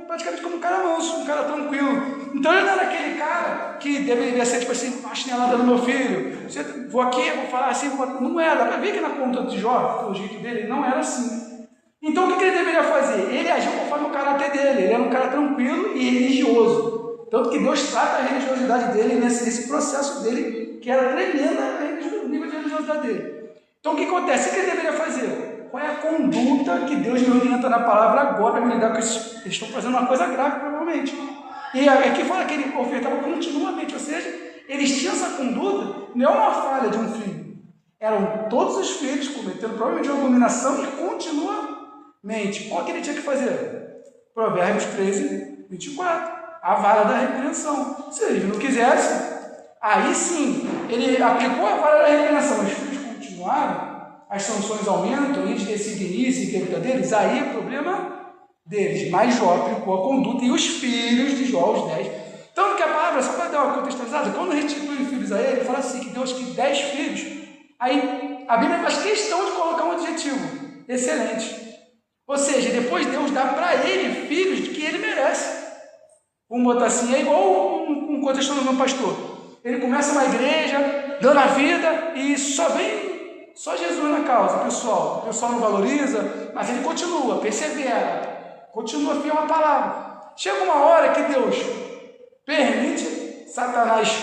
praticamente como um cara manso, um cara tranquilo. Então ele não era aquele cara que deveria ser tipo assim, uma chinelada no meu filho. Vou aqui, vou falar assim, não era. Dá para ver que na conta de Jó, pelo jeito dele, ele não era assim. Então o que ele deveria fazer? Ele agiu conforme o caráter dele. Ele era um cara tranquilo e religioso. Tanto que Deus trata a religiosidade dele nesse processo dele, que era tremenda o nível de religiosidade dele. Então o que acontece? O que ele deveria fazer? Qual é a conduta que Deus me orienta na palavra agora para me lidar com isso? Eles estão fazendo uma coisa grave, provavelmente. E aqui fala que ele ofertava continuamente, ou seja, eles tinham essa conduta, não é uma falha de um filho. Eram todos os filhos cometendo provavelmente uma abominação e continuamente. Qual que ele tinha que fazer? Provérbios 13, 24. A vara da repreensão. Se eles não quisessem, aí sim, ele aplicou a vara da repreensão, os filhos continuaram, as sanções aumentam, eles decidem isso e que deles, aí é problema deles. Mas Jó aplicou a conduta e os filhos de Jó, os 10. Tanto que a palavra, só para dar uma contextualizada, quando restitui filhos a ele, fala assim, que Deus que 10 filhos, aí a Bíblia faz questão de colocar um adjetivo, excelente. Ou seja, depois Deus dá para ele filhos que ele merece. Vamos botar assim, é igual um contexto do meu pastor. Ele começa uma igreja, dando a vida e só Jesus na causa, pessoal. O pessoal não valoriza, mas ele continua, persevera, continua fiel à palavra. Chega uma hora que Deus permite Satanás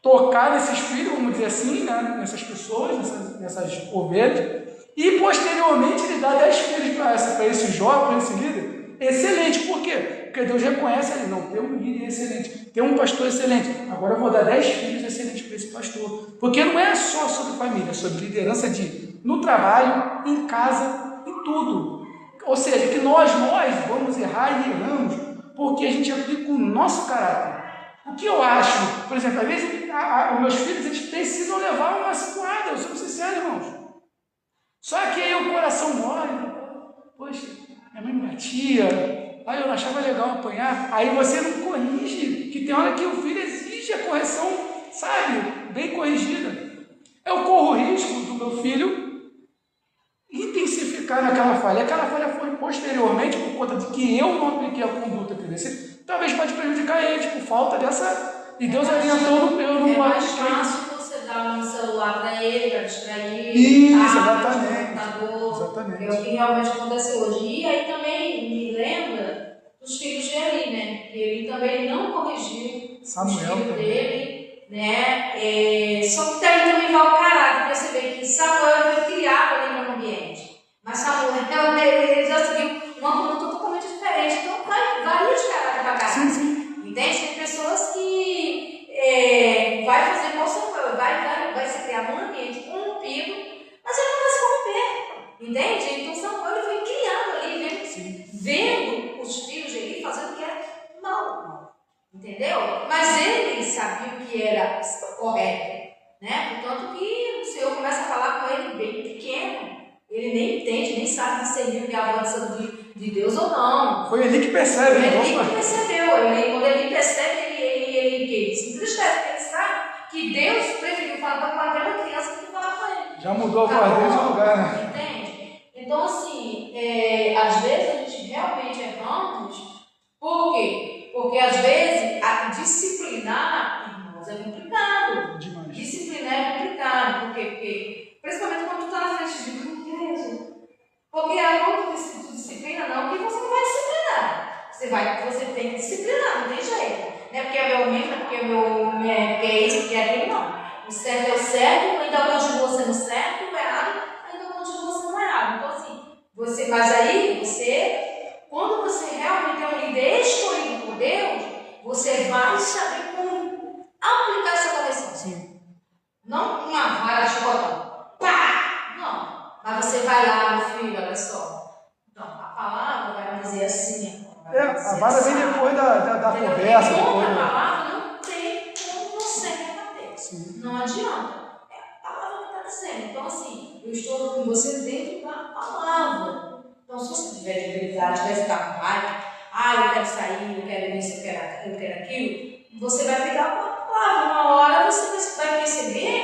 tocar nesses filhos, vamos dizer assim, né? Nessas pessoas, nessas ovelhas, e posteriormente ele dá 10 filhos para esse Jó, para esse líder. Excelente, por quê? Porque Deus reconhece ali, não, tem um líder excelente, tem um pastor excelente, agora eu vou dar 10 filhos excelentes para esse pastor. Porque não é só sobre família, é sobre liderança no trabalho, em casa, em tudo. Ou seja, que nós vamos errar e erramos, porque a gente aplica o nosso caráter. O que eu acho, por exemplo, às vezes os meus filhos eles precisam levar uma situada, eu sou sincero, irmãos. Só que aí o coração morre, poxa, minha mãe me batia, aí eu achava legal apanhar, aí você não corrige, que tem hora que o filho exige a correção, sabe, bem corrigida. Eu corro o risco do meu filho intensificar naquela falha. Aquela falha foi posteriormente por conta de que eu não apliquei a conduta, entendeu? Talvez pode prejudicar ele, por falta dessa, e Deus orientou, eu não mais apliquei. fácil você dar um celular para ele, para distrair, Isso, exatamente. Exatamente. É o que realmente acontece hoje. E aí também me lembra dos filhos de Eli, né? Que ele também não corrigiu Samuel, os filhos dele, né? Só que daí também vai o caráter, perceber que Samuel foi criado ali no ambiente. Mas Samuel, ele já seguiu uma conduta totalmente diferente. Então varia de caráter para caráter. Sim. Entende? Tem pessoas que vai fazer igual Samuel, vai se criar num ambiente corrompido, mas ele não vai se corromper. Entende? Então Samuel foi criado ali, vendo os filhos de Eli fazendo o que era mal. Entendeu? Mas ele sabia o que era correto. Né? Portanto que o Senhor começa a falar com ele bem pequeno. Ele nem entende, nem sabe discernir o que é a voz de Deus ou não. Foi ele que percebe, né? Ele que percebeu. Quando ele percebe, ele se entristece, porque ele sabe que Deus preferiu falar com aquela criança do que falar com ele. Já mudou a voz dele de lugar, né? Entende? Então, assim, às vezes a gente realmente erramos. Por quê? Porque às vezes disciplinar, irmãos, é complicado. Demais. Disciplinar é complicado. Por quê? Porque, principalmente quando tu está na frente de uma igreja. Porque quando tu disciplina, não, porque você não vai disciplinar. Você tem que disciplinar, não tem jeito. Não é porque é meu amigo, não é porque é isso, porque é aquilo, não. O certo é o certo, ainda continua sendo certo, o errado ainda continua sendo errado. Então, assim, mas aí, quando você realmente é um líder escolhido por Deus, você vai saber como aplicar essa correção. Sim. Não uma vara chicotão. Pá! Não. Mas você vai lá, meu filho, olha só. Então, a palavra vai dizer assim. A vara vem depois da conversa. Depois a palavra não tem como você rebater. Sim. Não adianta. É a palavra que está dizendo. Então, assim, eu estou com você dentro da palavra. Então, se você tiver debilidade, vai ficar com raiva, eu quero sair, eu quero isso, eu quero aquilo, você vai pegar com a palavra. Uma hora você vai perceber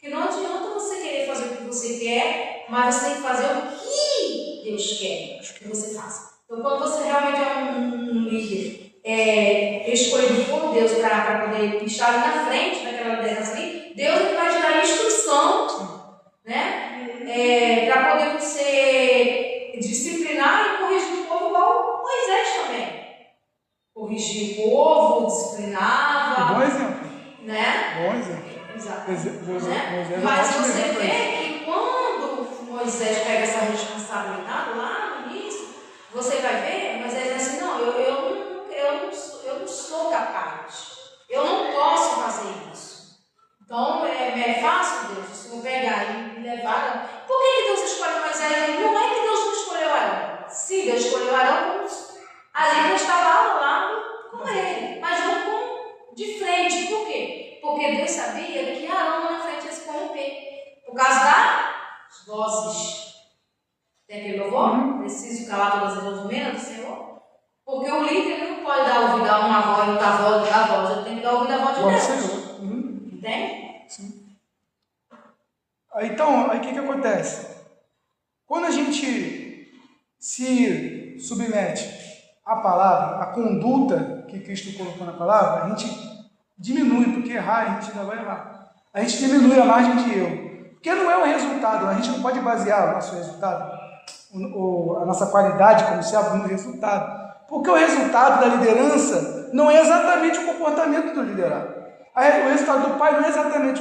que não adianta você querer fazer o que você quer, mas você tem que fazer o que Deus quer que você faça. Então, quando você realmente é um líder escolhido por para poder estar ali na frente daquela liderança ali, Deus ele vai te dar instrução, né? Para poder você disciplinar e corrigir o povo igual Moisés também. Corrigia o povo, disciplinava. Bom exemplo. Né? Bom exemplo. Exato. Moisés Mas ótimo você exemplo vê aí. que quando Moisés pega essa responsabilidade lá no início, você vai ver, Moisés diz assim, não, eu não sou capaz. Eu não posso fazer isso. Então, é fácil, Deus, se eu pegar e levar. Por que Deus escolheu Moisés? Não é que Deus não escolheu Arão. Sim, Deus escolheu Arão, ali Deus estava ao lado com ele, mas não de frente. Por quê? Porque Deus sabia que Arão lá na frente ia se corromper. Por causa das vozes. Tem aquele louvor? Preciso calar todas as vozes do meio do Senhor. Porque o líder não pode dar ouvido a uma voz, outra voz, outra voz. Ele tem que dar ouvido à voz de Deus. Entende? Sim. Então, aí o que acontece? Quando a gente se submete à palavra, à conduta que Cristo colocou na palavra, a gente diminui, porque errar, a gente ainda vai errar. A gente diminui a margem de erro. Porque não é o resultado, a gente não pode basear o nosso resultado, a nossa qualidade como servo no resultado. Porque o resultado da liderança não é exatamente o comportamento do liderado. O resultado do pai não é exatamente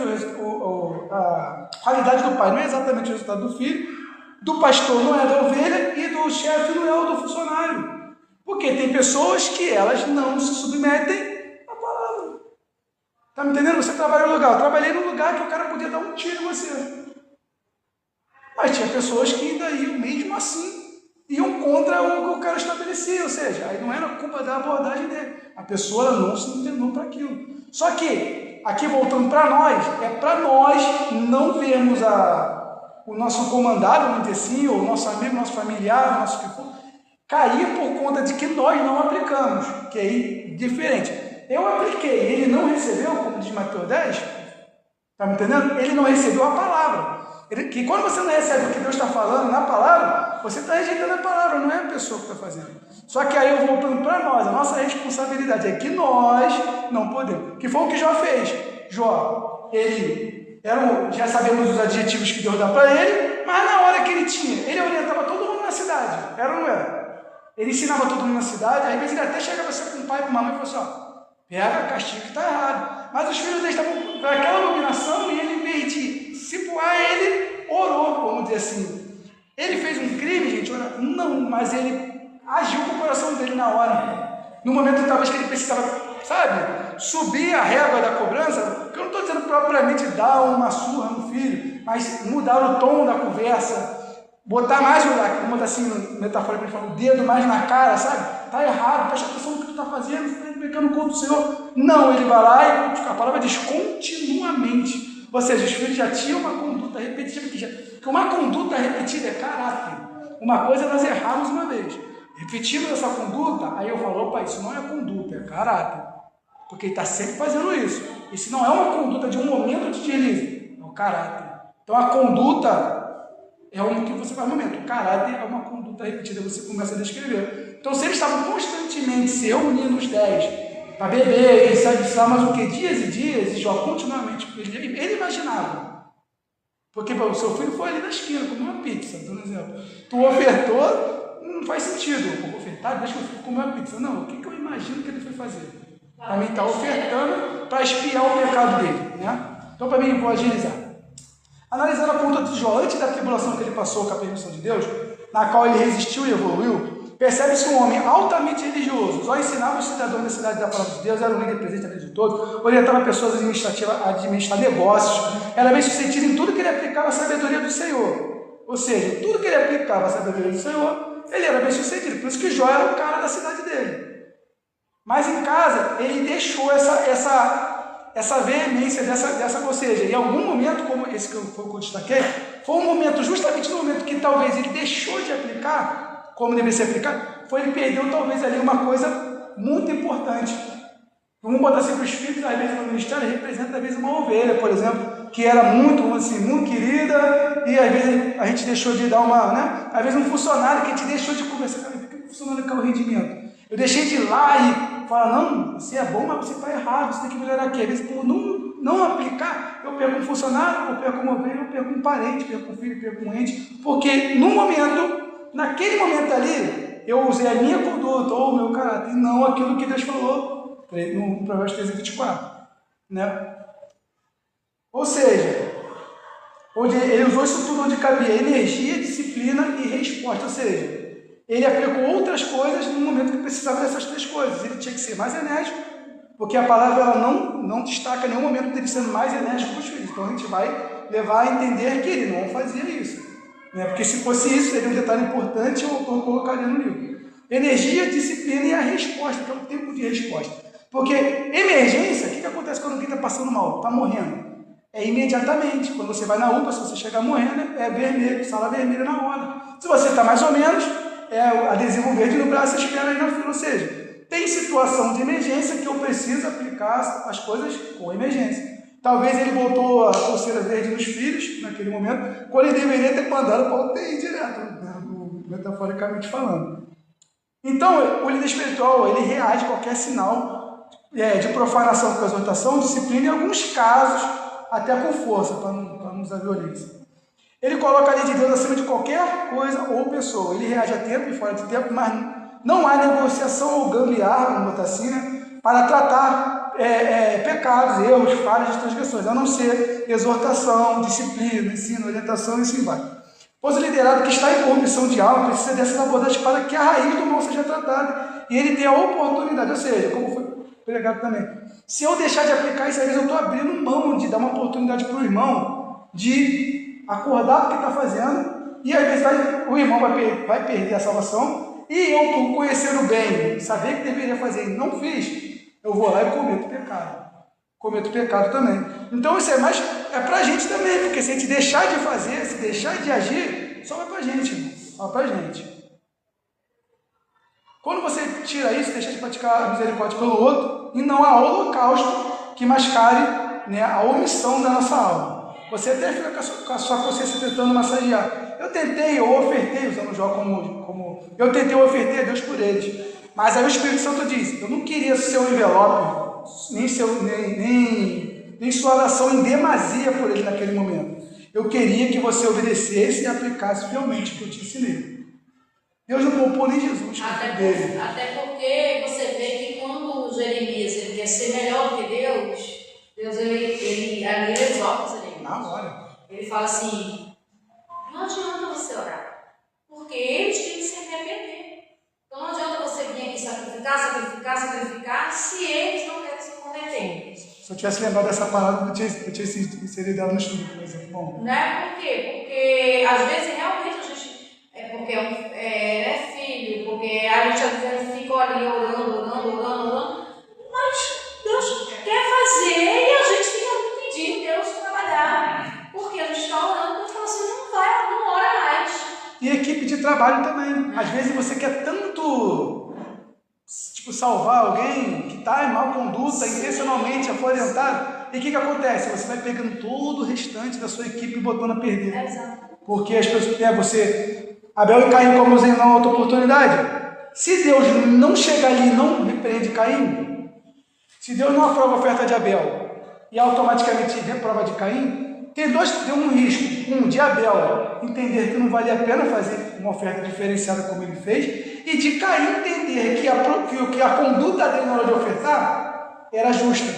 a qualidade do pai, não é exatamente o resultado do filho, do pastor não é da ovelha e do chefe não é o do funcionário. Porque tem pessoas que elas não se submetem à palavra. Tá me entendendo? Você trabalha no lugar. Eu trabalhei num lugar que o cara podia dar um tiro em você. Mas tinha pessoas que ainda iam, mesmo assim, iam contra o que o cara estabelecia. Ou seja, aí não era culpa da abordagem dele. A pessoa não se internou para aquilo. Só que, aqui voltando para nós, é para nós não vermos o nosso comandado, vamos dizer assim, ou o nosso amigo, nosso familiar, o nosso que for, cair por conta de que nós não aplicamos, que é diferente. Eu apliquei, ele não recebeu, como diz Mateus 10, está me entendendo? Ele não recebeu a palavra. Que quando você não recebe o que Deus está falando na palavra, você está rejeitando a palavra, não é a pessoa que está fazendo. Só que aí eu voltando para nós, a nossa responsabilidade é que nós não podemos. Que foi o que Jó fez. Jó, ele já sabemos os adjetivos que Deus dá para ele, mas na hora que ele tinha, ele orientava todo mundo na cidade, era ou não era? Ele ensinava todo mundo na cidade, às vezes ele até chegava assim com o pai e com a mamãe e falou assim, ó, pega, castigo que está errado. Mas os filhos dele estavam com aquela iluminação e ele, em vez de situar, ele orou, vamos dizer assim. Ele fez um crime, gente? Não, mas ele agiu com o coração dele na hora. No momento, talvez, que ele precisava, sabe, subir a régua da cobrança, porque eu não estou dizendo propriamente dar uma surra no filho, mas mudar o tom da conversa, botar mais, como assim, metaforicamente falando, o dedo mais na cara, sabe? Está errado, presta atenção no que tu está fazendo, você está pecando contra o Senhor. Não, ele vai lá e a palavra diz continuamente. Ou seja, os filhos já tinham uma conduta repetida, que uma conduta repetida é caráter. Uma coisa é nós errarmos uma vez. Repetimos essa conduta, aí eu falo, opa, isso não é conduta, é caráter. Porque ele está sempre fazendo isso. Isso não é uma conduta de um momento de deslize, é o caráter. Então a conduta é o que você faz no momento. O caráter é uma conduta repetida, você começa a descrever. Então, se eles estavam constantemente se reunindo os 10 para beber, e sabe mas o que? Dias e dias, e Jó continuamente, ele imaginava. Porque o seu filho foi ali na esquina, comeu uma pizza, por exemplo. Tu ofertou, não faz sentido. Eu vou ofertar, deixa o filho comer uma pizza. Não, o que eu imagino que ele foi fazer? Para mim, está ofertando para espiar o pecado dele. Né? Então, para mim, vou agilizar. Analisando a conduta de Jó antes da tribulação que ele passou com a permissão de Deus, na qual ele resistiu e evoluiu, percebe-se um homem altamente religioso. Jó ensinava os cidadãos da cidade da palavra de Deus, era um líder presente na vida de todos, orientava pessoas a administrar negócios, era bem sucedido em tudo que ele aplicava a sabedoria do Senhor. Ou seja, tudo que ele aplicava a sabedoria do Senhor, ele era bem sucedido. Por isso que Jó era o cara da cidade dele. Mas em casa, ele deixou essa veemência, ou seja, em algum momento, como esse que eu destaquei, foi um momento, justamente no momento que talvez ele deixou de aplicar, como deve ser aplicado, ele perdeu talvez ali uma coisa muito importante. Vamos botar assim para os filhos, às vezes no ministério, representa às vezes uma ovelha, por exemplo, que era muito, assim, muito querida, e às vezes a gente deixou de dar uma, né? Às vezes um funcionário que a gente deixou de conversar, cara, por que o funcionário quer o rendimento? Eu deixei de ir lá e falar, não, você é bom, mas você está errado, você tem que melhorar aqui. Às vezes, por não aplicar, eu perco um funcionário, eu perco uma ovelha, eu perco um parente, perco um filho, perco um ente, porque naquele momento ali, eu usei a minha conduta ou o meu caráter, e não aquilo que Deus falou no Provérbios 13:24, né? Ou seja, onde ele usou isso tudo onde cabia energia, disciplina e resposta, ou seja, ele aplicou outras coisas no momento que precisava dessas três coisas. Ele tinha que ser mais enérgico, porque a palavra ela não destaca em nenhum momento dele sendo mais enérgico com os filhos. Então a gente vai levar a entender que ele não fazia isso, né? Porque se fosse isso, seria um detalhe importante, o autor colocaria no livro. Energia, disciplina e a resposta, que é o tempo de resposta. Porque emergência, o que acontece quando alguém está passando mal, está morrendo? É imediatamente. Quando você vai na UPA, se você chegar morrendo, é vermelho, sala vermelha na hora. Se você está mais ou menos, é adesivo verde no braço, espera aí na fila. Ou seja, tem situação de emergência que eu preciso aplicar as coisas com emergência. Talvez ele botou a pulseira verde nos filhos, naquele momento, quando ele deveria ter mandado para o UTI direto, né? Metaforicamente falando. Então, o líder espiritual, ele reage a qualquer sinal de profanação com exortação, disciplina, em alguns casos, até com força, para não usar violência. Ele coloca a lei de Deus acima de qualquer coisa ou pessoa. Ele reage a tempo e fora de tempo, mas não há negociação ou gambiarra, vamos botar assim, né, para tratar pecados, erros, falhas e transgressões, a não ser exortação, disciplina, ensino, orientação e assim vai. Pois o liderado que está em corrupção de alma precisa dessas abordagens para que a raiz do mal seja tratada e ele tenha a oportunidade, ou seja, como foi pregado também, se eu deixar de aplicar isso, às vezes eu estou abrindo mão de dar uma oportunidade para o irmão de acordar o que está fazendo, e às vezes o irmão vai perder a salvação, e eu, por conhecer o bem, saber que deveria fazer e não fiz, eu vou lá e cometo pecado. Cometo pecado também. Então isso é para a gente também, porque se a gente deixar de fazer, se deixar de agir, só vai para a gente, irmão. Só para a gente. Quando você tira isso, deixa de praticar a misericórdia pelo outro, e não há holocausto que mascare, né, a omissão da nossa alma. Você até fica com a sua consciência tentando massagear. Eu ofertei, usando o Jó como eu tentei, eu ofertei a Deus por eles. Mas aí o Espírito Santo diz, eu não queria ser um envelope, nem sua oração em demasia por ele naquele momento. Eu queria que você obedecesse e aplicasse fielmente o que eu te ensinei. Deus não poupou nem Jesus. Até porque você vê que quando Jeremias ele quer ser melhor que Deus ele exorta Jeremias. Na hora. Ele fala assim, não adianta você orar, porque eles têm que se arrepender. Então não adianta você vir aqui sacrificar, se eles não querem se converter. Se eu tivesse lembrado dessa palavra, eu tinha inserido ela no estudo, por exemplo. Bom. Né? Por quê? Porque às vezes realmente a gente porque é filho, porque a gente às vezes fica ali orando, mas Deus quer fazer e a gente fica pedindo Deus trabalhar, porque a gente está orando e fala assim, não ora mais. E equipe de trabalho também. Às vezes você quer tanto salvar alguém que está em má conduta, intencionalmente aforentado, e o que acontece? Você vai pegando todo o restante da sua equipe e botando a perder. Exato. Porque as pessoas, Abel e Caim, como usei na outra oportunidade, se Deus não chegar ali e não repreende Caim, se Deus não aprova a oferta de Abel e automaticamente reprova de Caim, tem um risco, de Abel entender que não valia a pena fazer uma oferta diferenciada como ele fez, e de Caim entender que a conduta dele na hora de ofertar era justa.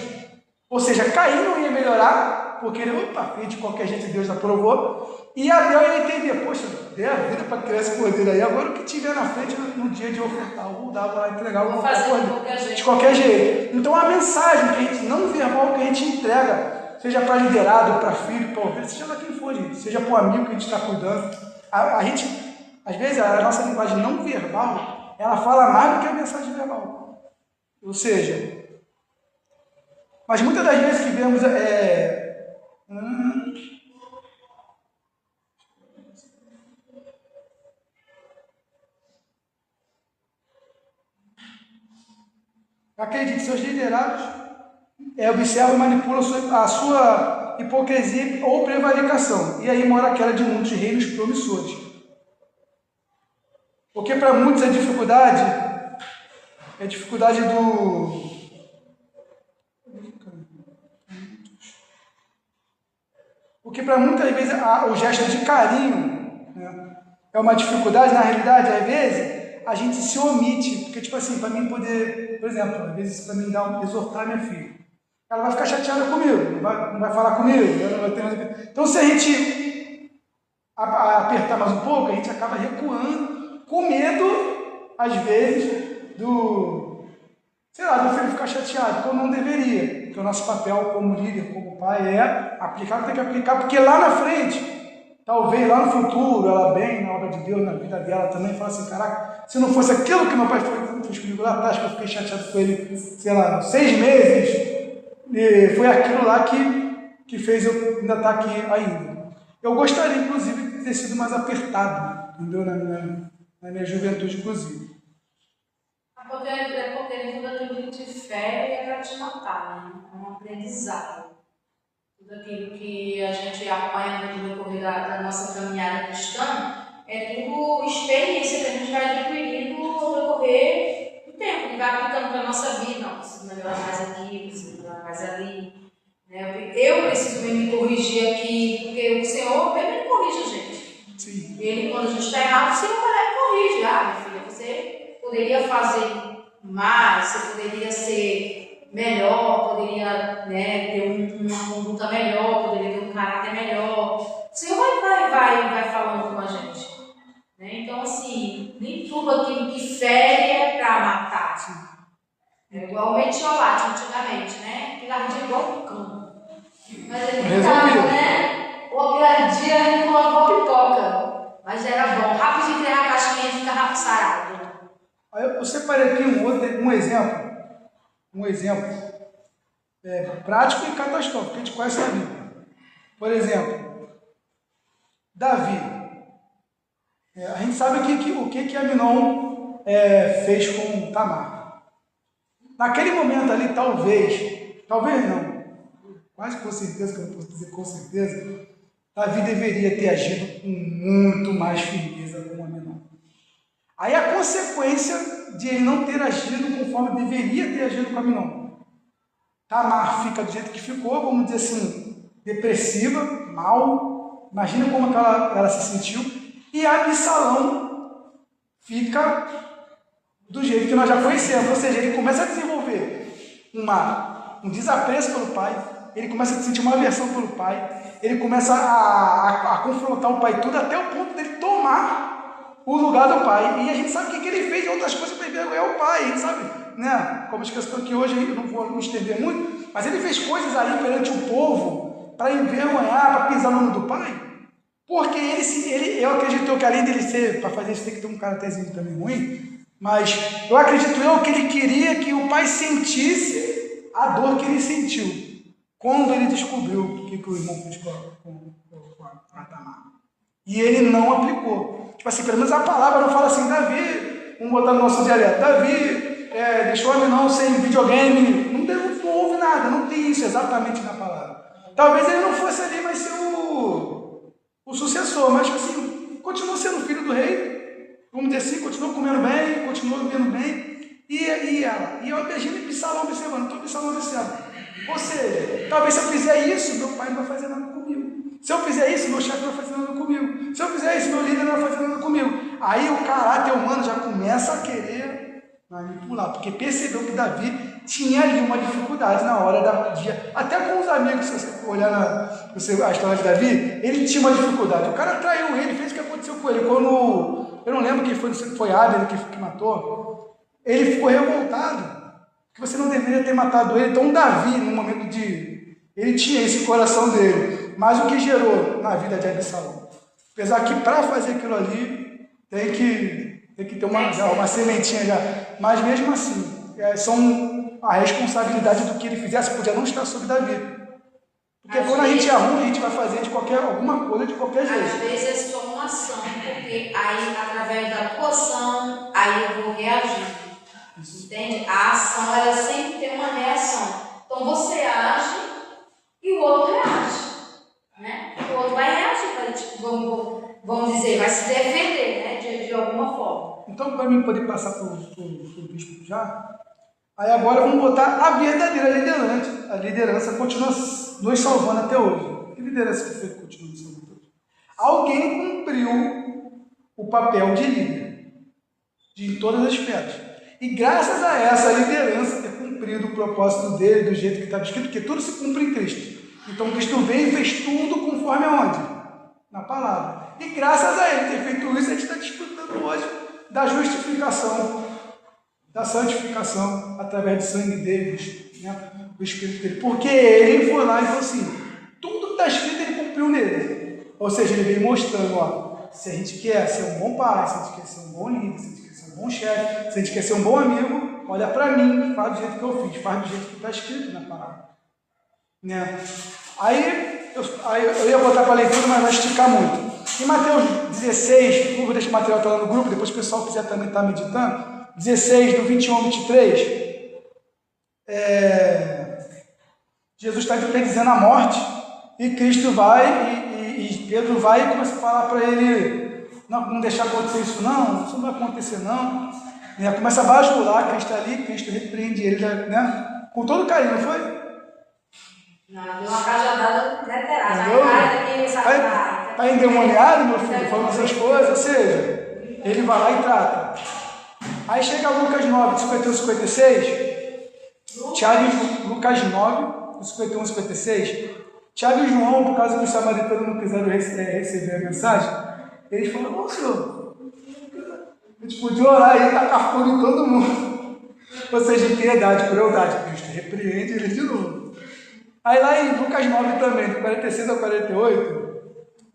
Ou seja, Caim não ia melhorar, porque ele, fez de qualquer jeito, Deus aprovou, e Abel ia entender, poxa, dei a vida para criar esse cordeiro aí, agora o que tiver na frente no dia de ofertar, eu vou dar para entregar o cordeiro, de qualquer jeito. Então a mensagem que a gente, não verbal, que a gente entrega, seja para liderado, para filho, para ovelha, seja para quem for, gente, seja para o amigo que a gente está cuidando, a gente, às vezes, a nossa linguagem não verbal, ela fala mais do que a mensagem verbal. Ou seja, mas muitas das vezes que vemos acredite, seus liderados observam e manipulam a sua hipocrisia ou prevaricação. E aí mora aquela de muitos reinos promissores. Porque para muitos a dificuldade Porque para muitas vezes o gesto de carinho, né, é uma dificuldade, na realidade, às vezes, a gente se omite. Porque, tipo assim, para mim poder, por exemplo, às vezes para mim exortar minha filha, ela vai ficar chateada comigo, não vai falar comigo, ela não vai ter mais... Então, se a gente apertar mais um pouco, a gente acaba recuando, com medo, às vezes, do filho ficar chateado, quando não deveria. Porque o nosso papel como líder, como pai, é aplicar, tem que aplicar, porque lá na frente, talvez lá no futuro, ela bem na obra de Deus, na vida dela também, fala assim, caraca, se não fosse aquilo que meu pai fez comigo lá atrás, que eu fiquei chateado com ele, sei lá, 6 meses, e foi aquilo lá que fez eu ainda estar aqui ainda. Eu gostaria, inclusive, de ter sido mais apertado, entendeu? Na minha juventude, inclusive. Porque tudo aquilo que te fere é para te matar, né? É um aprendizado. Tudo aquilo que a gente apanha no decorrer da nossa caminhada cristã é tudo experiência que a gente vai adquirindo no decorrer do tempo, que vai aplicando para a nossa vida. Não, preciso melhorar mais aqui, preciso melhorar mais ali. Né? Eu preciso me corrigir aqui, porque o Senhor me corrige a gente. Sim. Ele, quando a gente está errado, o Senhor vai lá e corrige. Minha filha, você poderia fazer mais, você poderia ser melhor, poderia, né, ter uma conduta melhor, poderia ter um caráter melhor. O Senhor vai falando com a gente. Né? Então, assim, nem tudo aquilo que fere é para matar. É igual o metiolate antigamente, né? Aquilo ardia igual um cão. Mas ele ficava, né? Ou aquilo ardia com uma boa pipoca. Mas era bom. Rápido de criar a casquinha e ficar rápido sarado. Aí eu separei aqui um exemplo prático e catastrófico, que a gente conhece na Bíblia. Por exemplo, Davi. A gente sabe o que Aminon fez com Tamar. Naquele momento ali, talvez não, quase com certeza, que eu não posso dizer com certeza, Davi deveria ter agido com muito mais firmeza com Aminon. Aí a consequência de ele não ter agido conforme deveria ter agido com Aminon. Tamar fica do jeito que ficou, vamos dizer assim, depressiva, mal. Imagina como ela se sentiu. E Absalão fica do jeito que nós já conhecemos. Ou seja, ele começa a desenvolver um desapreço pelo pai. Ele começa a sentir uma aversão pelo pai. Ele começa a confrontar o pai tudo até o ponto dele tomar o lugar do pai. E a gente sabe que ele fez outras coisas para envergonhar o pai, a gente sabe, né? Como a questão que hoje eu não vou me estender muito, mas ele fez coisas ali perante o povo para envergonhar, para pisar no nome do pai, porque eu acredito que além dele ser, para fazer isso tem que ter um caráterzinho também ruim, mas eu acredito que ele queria que o pai sentisse a dor que ele sentiu quando ele descobriu o que o irmão fez com a Tamar. E ele não aplicou. Tipo assim, pelo menos a palavra não fala assim, Davi, vamos botar no nosso dialeto, Davi deixou Aminon sem videogame, não houve nada, não tem isso exatamente na palavra. Talvez ele não fosse ali, mas ser o sucessor, mas assim, continuou sendo filho do rei, vamos dizer assim, continuou comendo bem, continuou vivendo bem, e eu imagino Absalão observando, estou Absalão observando. Ou seja, talvez se eu fizer isso, meu pai não vai fazer nada comigo. Se eu fizer isso, meu chefe não vai fazer nada comigo. Se eu fizer isso, meu líder não vai fazer nada comigo. Aí o caráter humano já começa a querer manipular, porque percebeu que Davi tinha ali uma dificuldade na hora até com os amigos, se você olhar a história de Davi, ele tinha uma dificuldade. O cara traiu ele, fez o que aconteceu com ele. Quando, eu não lembro quem foi Abner que matou, ele ficou revoltado, que você não deveria ter matado ele. Então Davi, no momento ele tinha esse coração dele. Mas o que gerou na vida de Absalão? Apesar que para fazer aquilo ali tem que ter uma sementinha já. Mas mesmo assim, a responsabilidade do que ele fizesse podia não estar sobre Davi. Porque quando a gente é ruim, a gente vai fazer alguma coisa de qualquer jeito. Às vezes é só uma ação, porque aí através da tua ação, aí eu vou reagir. Entende? A ação, ela sempre tem uma reação. Então você age e o outro reage. Né? O outro vai reagir, vamos dizer, vai se defender, né? de alguma forma. Então, para mim poder passar para o bispo já, aí agora vamos botar a verdadeira liderança. A liderança continua nos salvando até hoje. Que liderança que foi que continua sendo todos? Alguém cumpriu o papel de líder, de todas as esferas. E graças a essa liderança ter cumprido o propósito dele, do jeito que está escrito, porque tudo se cumpre em Cristo. Então Cristo veio e fez tudo conforme aonde? Na palavra. E graças a ele ter feito isso, a gente está desfrutando hoje da justificação, da santificação, através do sangue deles, né? Do Espírito dele. Porque ele foi lá e falou assim, tudo que está escrito ele cumpriu nele. Ou seja, ele veio mostrando, ó, se a gente quer ser um bom pai, se a gente quer ser um bom líder, se a gente quer ser um bom chefe, se a gente quer ser um bom amigo, olha para mim, faz do jeito que eu fiz, faz do jeito que está escrito na palavra. Né? Aí eu ia botar para a leitura, mas vai esticar muito. Em Mateus 16, vou deixar o material lá no grupo, depois o pessoal quiser também estar meditando, 16, do 21 ao 23, Jesus está dizendo a morte, e Cristo vai, e Pedro vai e começa a falar para ele, não deixar acontecer isso não vai acontecer não. E começa a bascular, Cristo ali, Cristo repreende ele, né? Com todo carinho, não foi? Não, deu uma cajadada literal. Está endemoniado, meu filho, falando essas coisas, ou seja, ele vai lá e trata. Aí chega Lucas 9, 51 e 56, Lucas 9, 51 e 56, Tiago e João, por causa que os samaritanos não quiseram receber a mensagem, eles falaram, ô senhor, a gente podia orar aí e tacar fogo em todo mundo. Ou seja, piedade, crueldade, Cristo repreende ele de novo. Aí lá em Lucas 9 também, do 46 ao 48,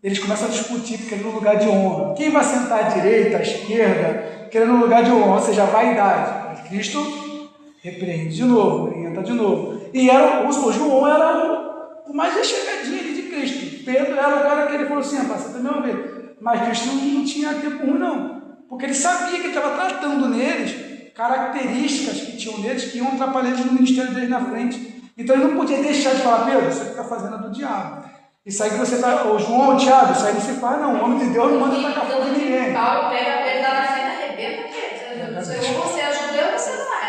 eles começam a discutir, querendo um lugar de honra. Quem vai sentar à direita, à esquerda, querendo um lugar de honra, ou seja, a vaidade. Mas Cristo repreende de novo, orienta de novo. E o João era o mais chegadinho ali de Cristo. Pedro era o cara que ele falou assim, rapaz, você também vai ver. Mas Cristo não tinha tempo ruim, não. Porque ele sabia que ele estava tratando neles características que tinham neles que iam atrapalhar eles no ministério deles na frente. Então ele não podia deixar de falar, Pedro, isso que está fazendo é do diabo. Isso aí que você está, o João, o Tiago, isso aí não se faz, não. O homem de Deus não manda tacar fogo em ninguém. Paulo pega Pedro lá na frente, arrebenta Pedro. Ou você é judeu ou você não é.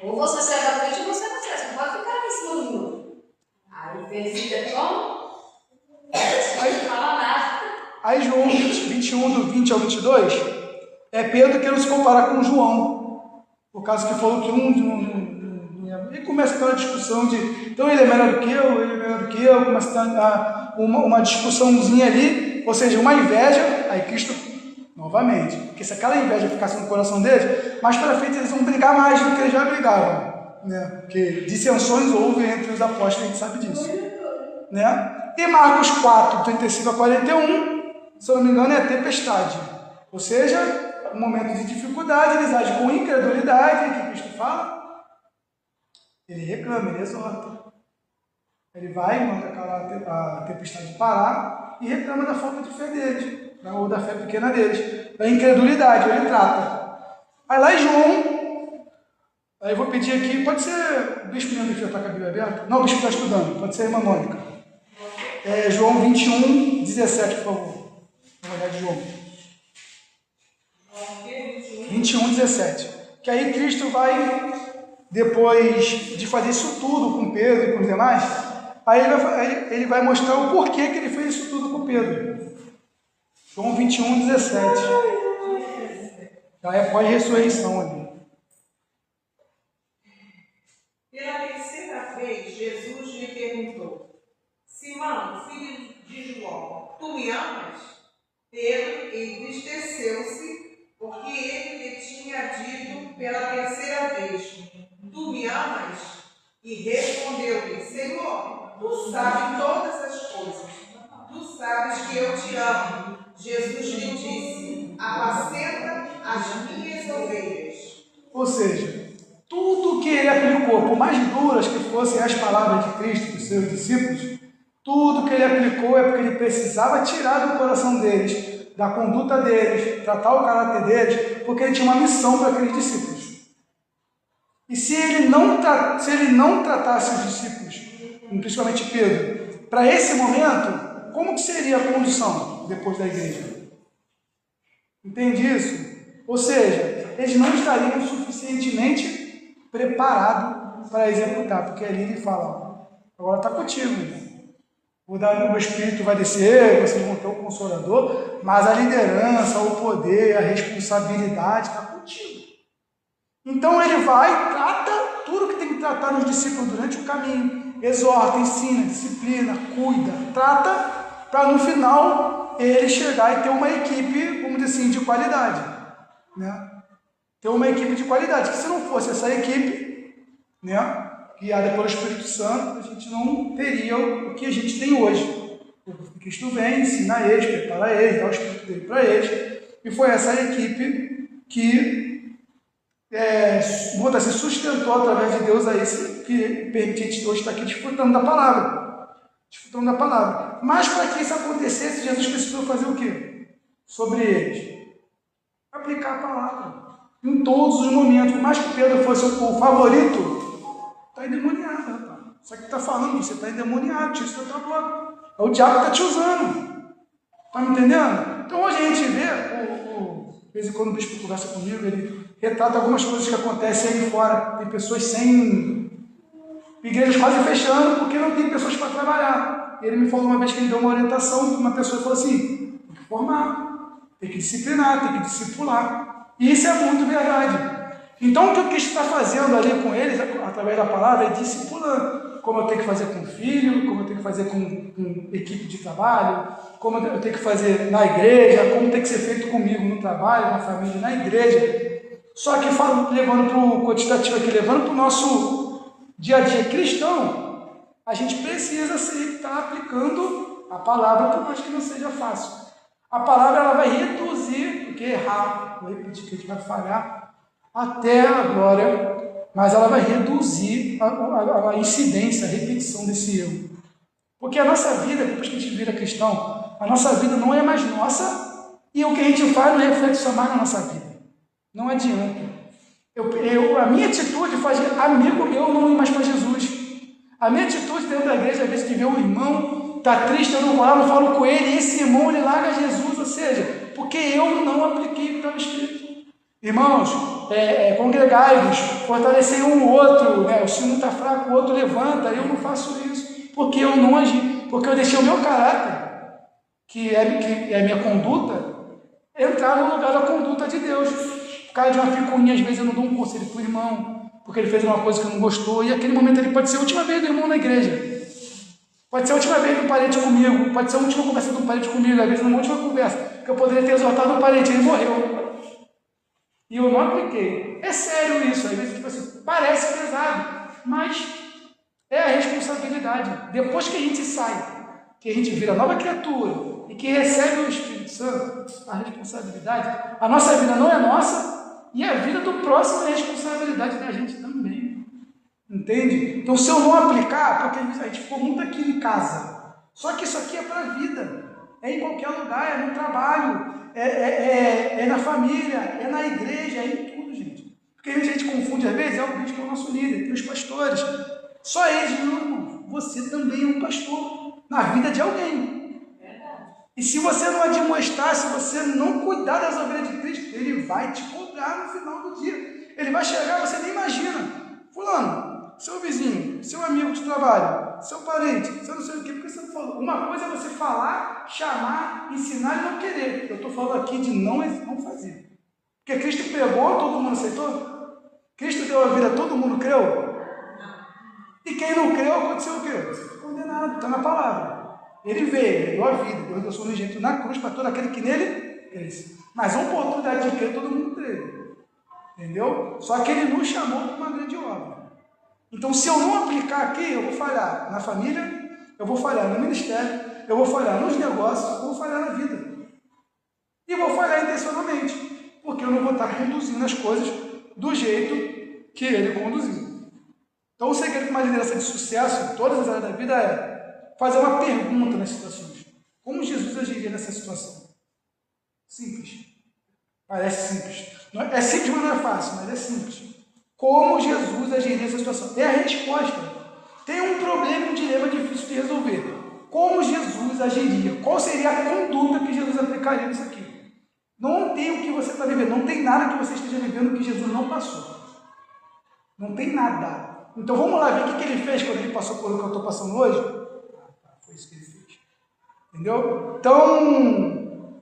Ou você serve a Cristo ou você não serve. Você não pode ficar aqui em cima do muro. Aí Pedro fica como? Não fala nada. Aí João 21, do 20 ao 22, é Pedro querendo se comparar com João. Por causa que falou que e começa a ter uma discussão de, então ele é melhor do que eu, ele é melhor do que eu, começa a ter uma discussãozinha ali, ou seja, uma inveja, aí Cristo, novamente, porque se aquela inveja ficasse no coração deles, mais para frente eles vão brigar mais do que eles já brigavam, né? Porque dissensões houve entre os apóstolos, a gente sabe disso, né? E Marcos 4, 35 a 41, se eu não me engano, é a tempestade, ou seja, um momento de dificuldade, eles agem com incredulidade, que Cristo fala. Ele reclama, ele exorta. Ele vai, manda a tempestade parar e reclama da falta de fé deles, ou da fé pequena deles, da incredulidade, ele trata. Aí lá em João, aí eu vou pedir aqui, pode ser o bispo mesmo que já está com a Bíblia aberta? Não, o bispo está estudando, pode ser a irmã Mônica. João 21, 17, por favor. Vamos olhar de João. 21, 17. Que aí Cristo vai, depois de fazer isso tudo com Pedro e com os demais, aí ele vai mostrar o porquê que ele fez isso tudo com Pedro. João 21, 17. Já é pós-ressurreição ali. Pela terceira vez, Jesus lhe perguntou, Simão, filho de João, tu me amas? Pedro entristeceu-se, porque ele lhe tinha dito pela terceira vez, tu me amas? E respondeu-lhe, Senhor, tu sabes todas as coisas, tu sabes que eu te amo. Jesus lhe disse, apacenta as minhas ovelhas. Ou seja, tudo que ele aplicou, por mais duras que fossem as palavras de Cristo para os seus discípulos, tudo que ele aplicou é porque ele precisava tirar do coração deles, da conduta deles, tratar o caráter deles, porque ele tinha uma missão para aqueles discípulos. E se ele não tratasse os discípulos, principalmente Pedro, para esse momento, como que seria a condução depois da igreja? Entende isso? Ou seja, eles não estariam suficientemente preparados para executar, porque ali ele fala, agora está contigo, irmão. O Espírito vai descer, vocês vão ter o Consolador, mas a liderança, o poder, a responsabilidade está contigo. Então ele vai, trata tudo que tem que tratar nos discípulos durante o caminho, exorta, ensina, disciplina, cuida, trata, para no final ele chegar e ter uma equipe, vamos dizer assim, de qualidade, né? Ter uma equipe de qualidade, que se não fosse essa equipe, né, guiada pelo Espírito Santo, a gente não teria o que a gente tem hoje. O Cristo vem, ensina eles, prepara eles, dá o Espírito dele para eles, e foi essa equipe que se sustentou através de Deus que permite a gente hoje estar aqui desfrutando da palavra. Mas para que isso acontecesse, Jesus precisou fazer o quê? Sobre eles. Aplicar a palavra. Em todos os momentos. Por mais que Pedro fosse o favorito, está endemoniado, rapaz. Só que está falando, você está endemoniado, tira isso da tua boca. É o diabo que está te usando. Está me entendendo? Então hoje a gente vê, de vez em quando o bispo conversa comigo, ele retrata algumas coisas que acontecem aí fora. Tem pessoas sem... igrejas quase fechando porque não tem pessoas para trabalhar. Ele me falou uma vez que ele deu uma orientação para uma pessoa e falou assim, tem que formar, tem que disciplinar, tem que discipular. E isso é muito verdade. Então o que o Cristo está fazendo ali com eles, através da palavra, é discipulando. Como eu tenho que fazer com o filho, como eu tenho que fazer com equipe de trabalho, como eu tenho que fazer na igreja, como tem que ser feito comigo no trabalho, na família, na igreja. Só que levando para o quantitativo aqui, levando para o nosso dia a dia cristão, a gente precisa estar aplicando a palavra, por mais que não seja fácil. A palavra ela vai reduzir, porque errar, vou repetir que a gente vai falhar, até a glória, mas ela vai reduzir a incidência, a repetição desse erro. Porque a nossa vida, depois que a gente vira cristão, a nossa vida não é mais nossa, e o que a gente faz não reflete só mais na nossa vida. Não adianta. A minha atitude faz amigo meu não ir mais para Jesus. A minha atitude dentro da igreja, às vezes, de ver um irmão, está triste, eu não vou lá, não falo com ele, e esse irmão ele larga Jesus, ou seja, porque eu não apliquei o que estava escrito. Irmãos, congregai-vos, fortalecei um outro, né? Se um está fraco, o outro levanta, eu não faço isso, porque eu não agi, porque eu deixei o meu caráter, que é a minha conduta, entrar no lugar da conduta de Deus. Por causa de uma picuinha, às vezes eu não dou um conselho para o irmão, porque ele fez uma coisa que eu não gostou, e aquele momento ele pode ser a última vez do irmão na igreja. Pode ser a última vez do parente comigo, pode ser a última conversa do parente comigo, às vezes uma última conversa, que eu poderia ter exortado o parente, ele morreu. E eu não apliquei. É sério isso, às vezes tipo assim, parece pesado, mas é a responsabilidade. Depois que a gente sai, que a gente vira nova criatura e que recebe o Espírito Santo, a responsabilidade, a nossa vida não é nossa e a vida do próximo é a responsabilidade da gente também. Entende? Então, se eu não aplicar, porque a gente ficou muito aqui em casa, só que isso aqui é para a vida, é em qualquer lugar, é no trabalho, é na família, é na igreja, é em tudo, gente. Porque a gente confunde, às vezes, o bispo é o nosso líder, tem os pastores. Só eles, não, irmão. Você também é um pastor na vida de alguém. E se você não admoestar, se você não cuidar das ovelhas de Cristo, ele vai te cobrar no final do dia. Ele vai chegar, você nem imagina. Fulano, seu vizinho, seu amigo de trabalho, seu parente, você não sei o quê, porque você não falou. Uma coisa é você falar, chamar, ensinar e não querer. Eu estou falando aqui de não fazer. Porque Cristo pregou, todo mundo aceitou? Cristo deu a vida, todo mundo creu? E quem não creu, aconteceu o quê? Você foi condenado, está na palavra. Ele veio, ele deu a vida, Deus deu seu unigênito na cruz para todo aquele que nele cresce. Mas a oportunidade de crer todo mundo teve. Entendeu? Só que ele nos chamou para uma grande obra. Então, se eu não aplicar aqui, eu vou falhar na família, eu vou falhar no ministério, eu vou falhar nos negócios, eu vou falhar na vida. E vou falhar intencionalmente, porque eu não vou estar conduzindo as coisas do jeito que ele conduziu. Então, o segredo de uma liderança de sucesso em todas as áreas da vida é fazer uma pergunta nas situações. Como Jesus agiria nessa situação? Simples. Parece simples. É simples, mas não é fácil, mas é simples. Como Jesus agiria nessa situação? É a resposta. Tem um problema, um dilema difícil de resolver. Como Jesus agiria? Qual seria a conduta que Jesus aplicaria nisso aqui? Não tem o que você está vivendo, não tem nada que você esteja vivendo que Jesus não passou. Não tem nada. Então vamos lá ver o que ele fez quando ele passou por o que eu estou passando hoje? Foi Foi isso que ele fez. Entendeu? Então,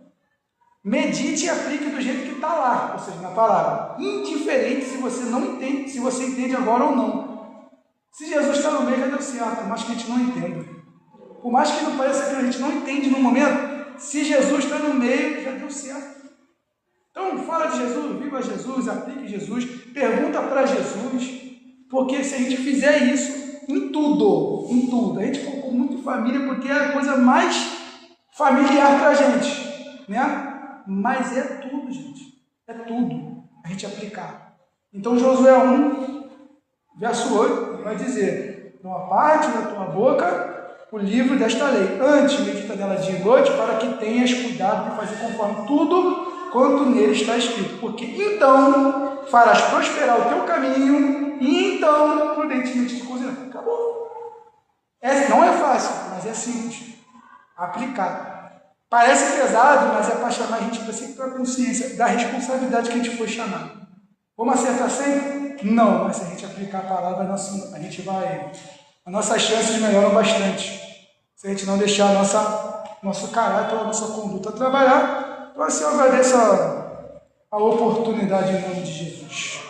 medite e aplique do jeito que está lá, ou seja, na palavra. Indiferente se você não entende, se você entende agora ou não. Se Jesus está no meio, já deu certo, por mais que a gente não entenda. Por mais que não pareça que a gente não entende no momento, se Jesus está no meio, já deu certo. Então, fala de Jesus, viva Jesus, aplique Jesus, pergunta para Jesus, porque se a gente fizer isso em tudo, a gente focou muito em família, porque é a coisa mais familiar para a gente, né? Mas é tudo, gente, é tudo a gente aplicar. Então, Josué 1, verso 8, vai dizer: não aparte da tua boca o livro desta lei, antes medita dela dia e noite, para que tenhas cuidado de fazer conforme tudo quanto nele está escrito, porque então farás prosperar o teu caminho e então prudentemente te conduzirás. Acabou. Não é fácil, mas é simples. Aplicar. Parece pesado, mas é para chamar a gente para sempre ter a consciência da responsabilidade que a gente foi chamado. Vamos acertar sempre? Não, mas se a gente aplicar a palavra, as nossas chances melhoram bastante. Se a gente não deixar nosso caráter, a nossa conduta trabalhar. Então, assim, eu agradeço a oportunidade em nome de Jesus.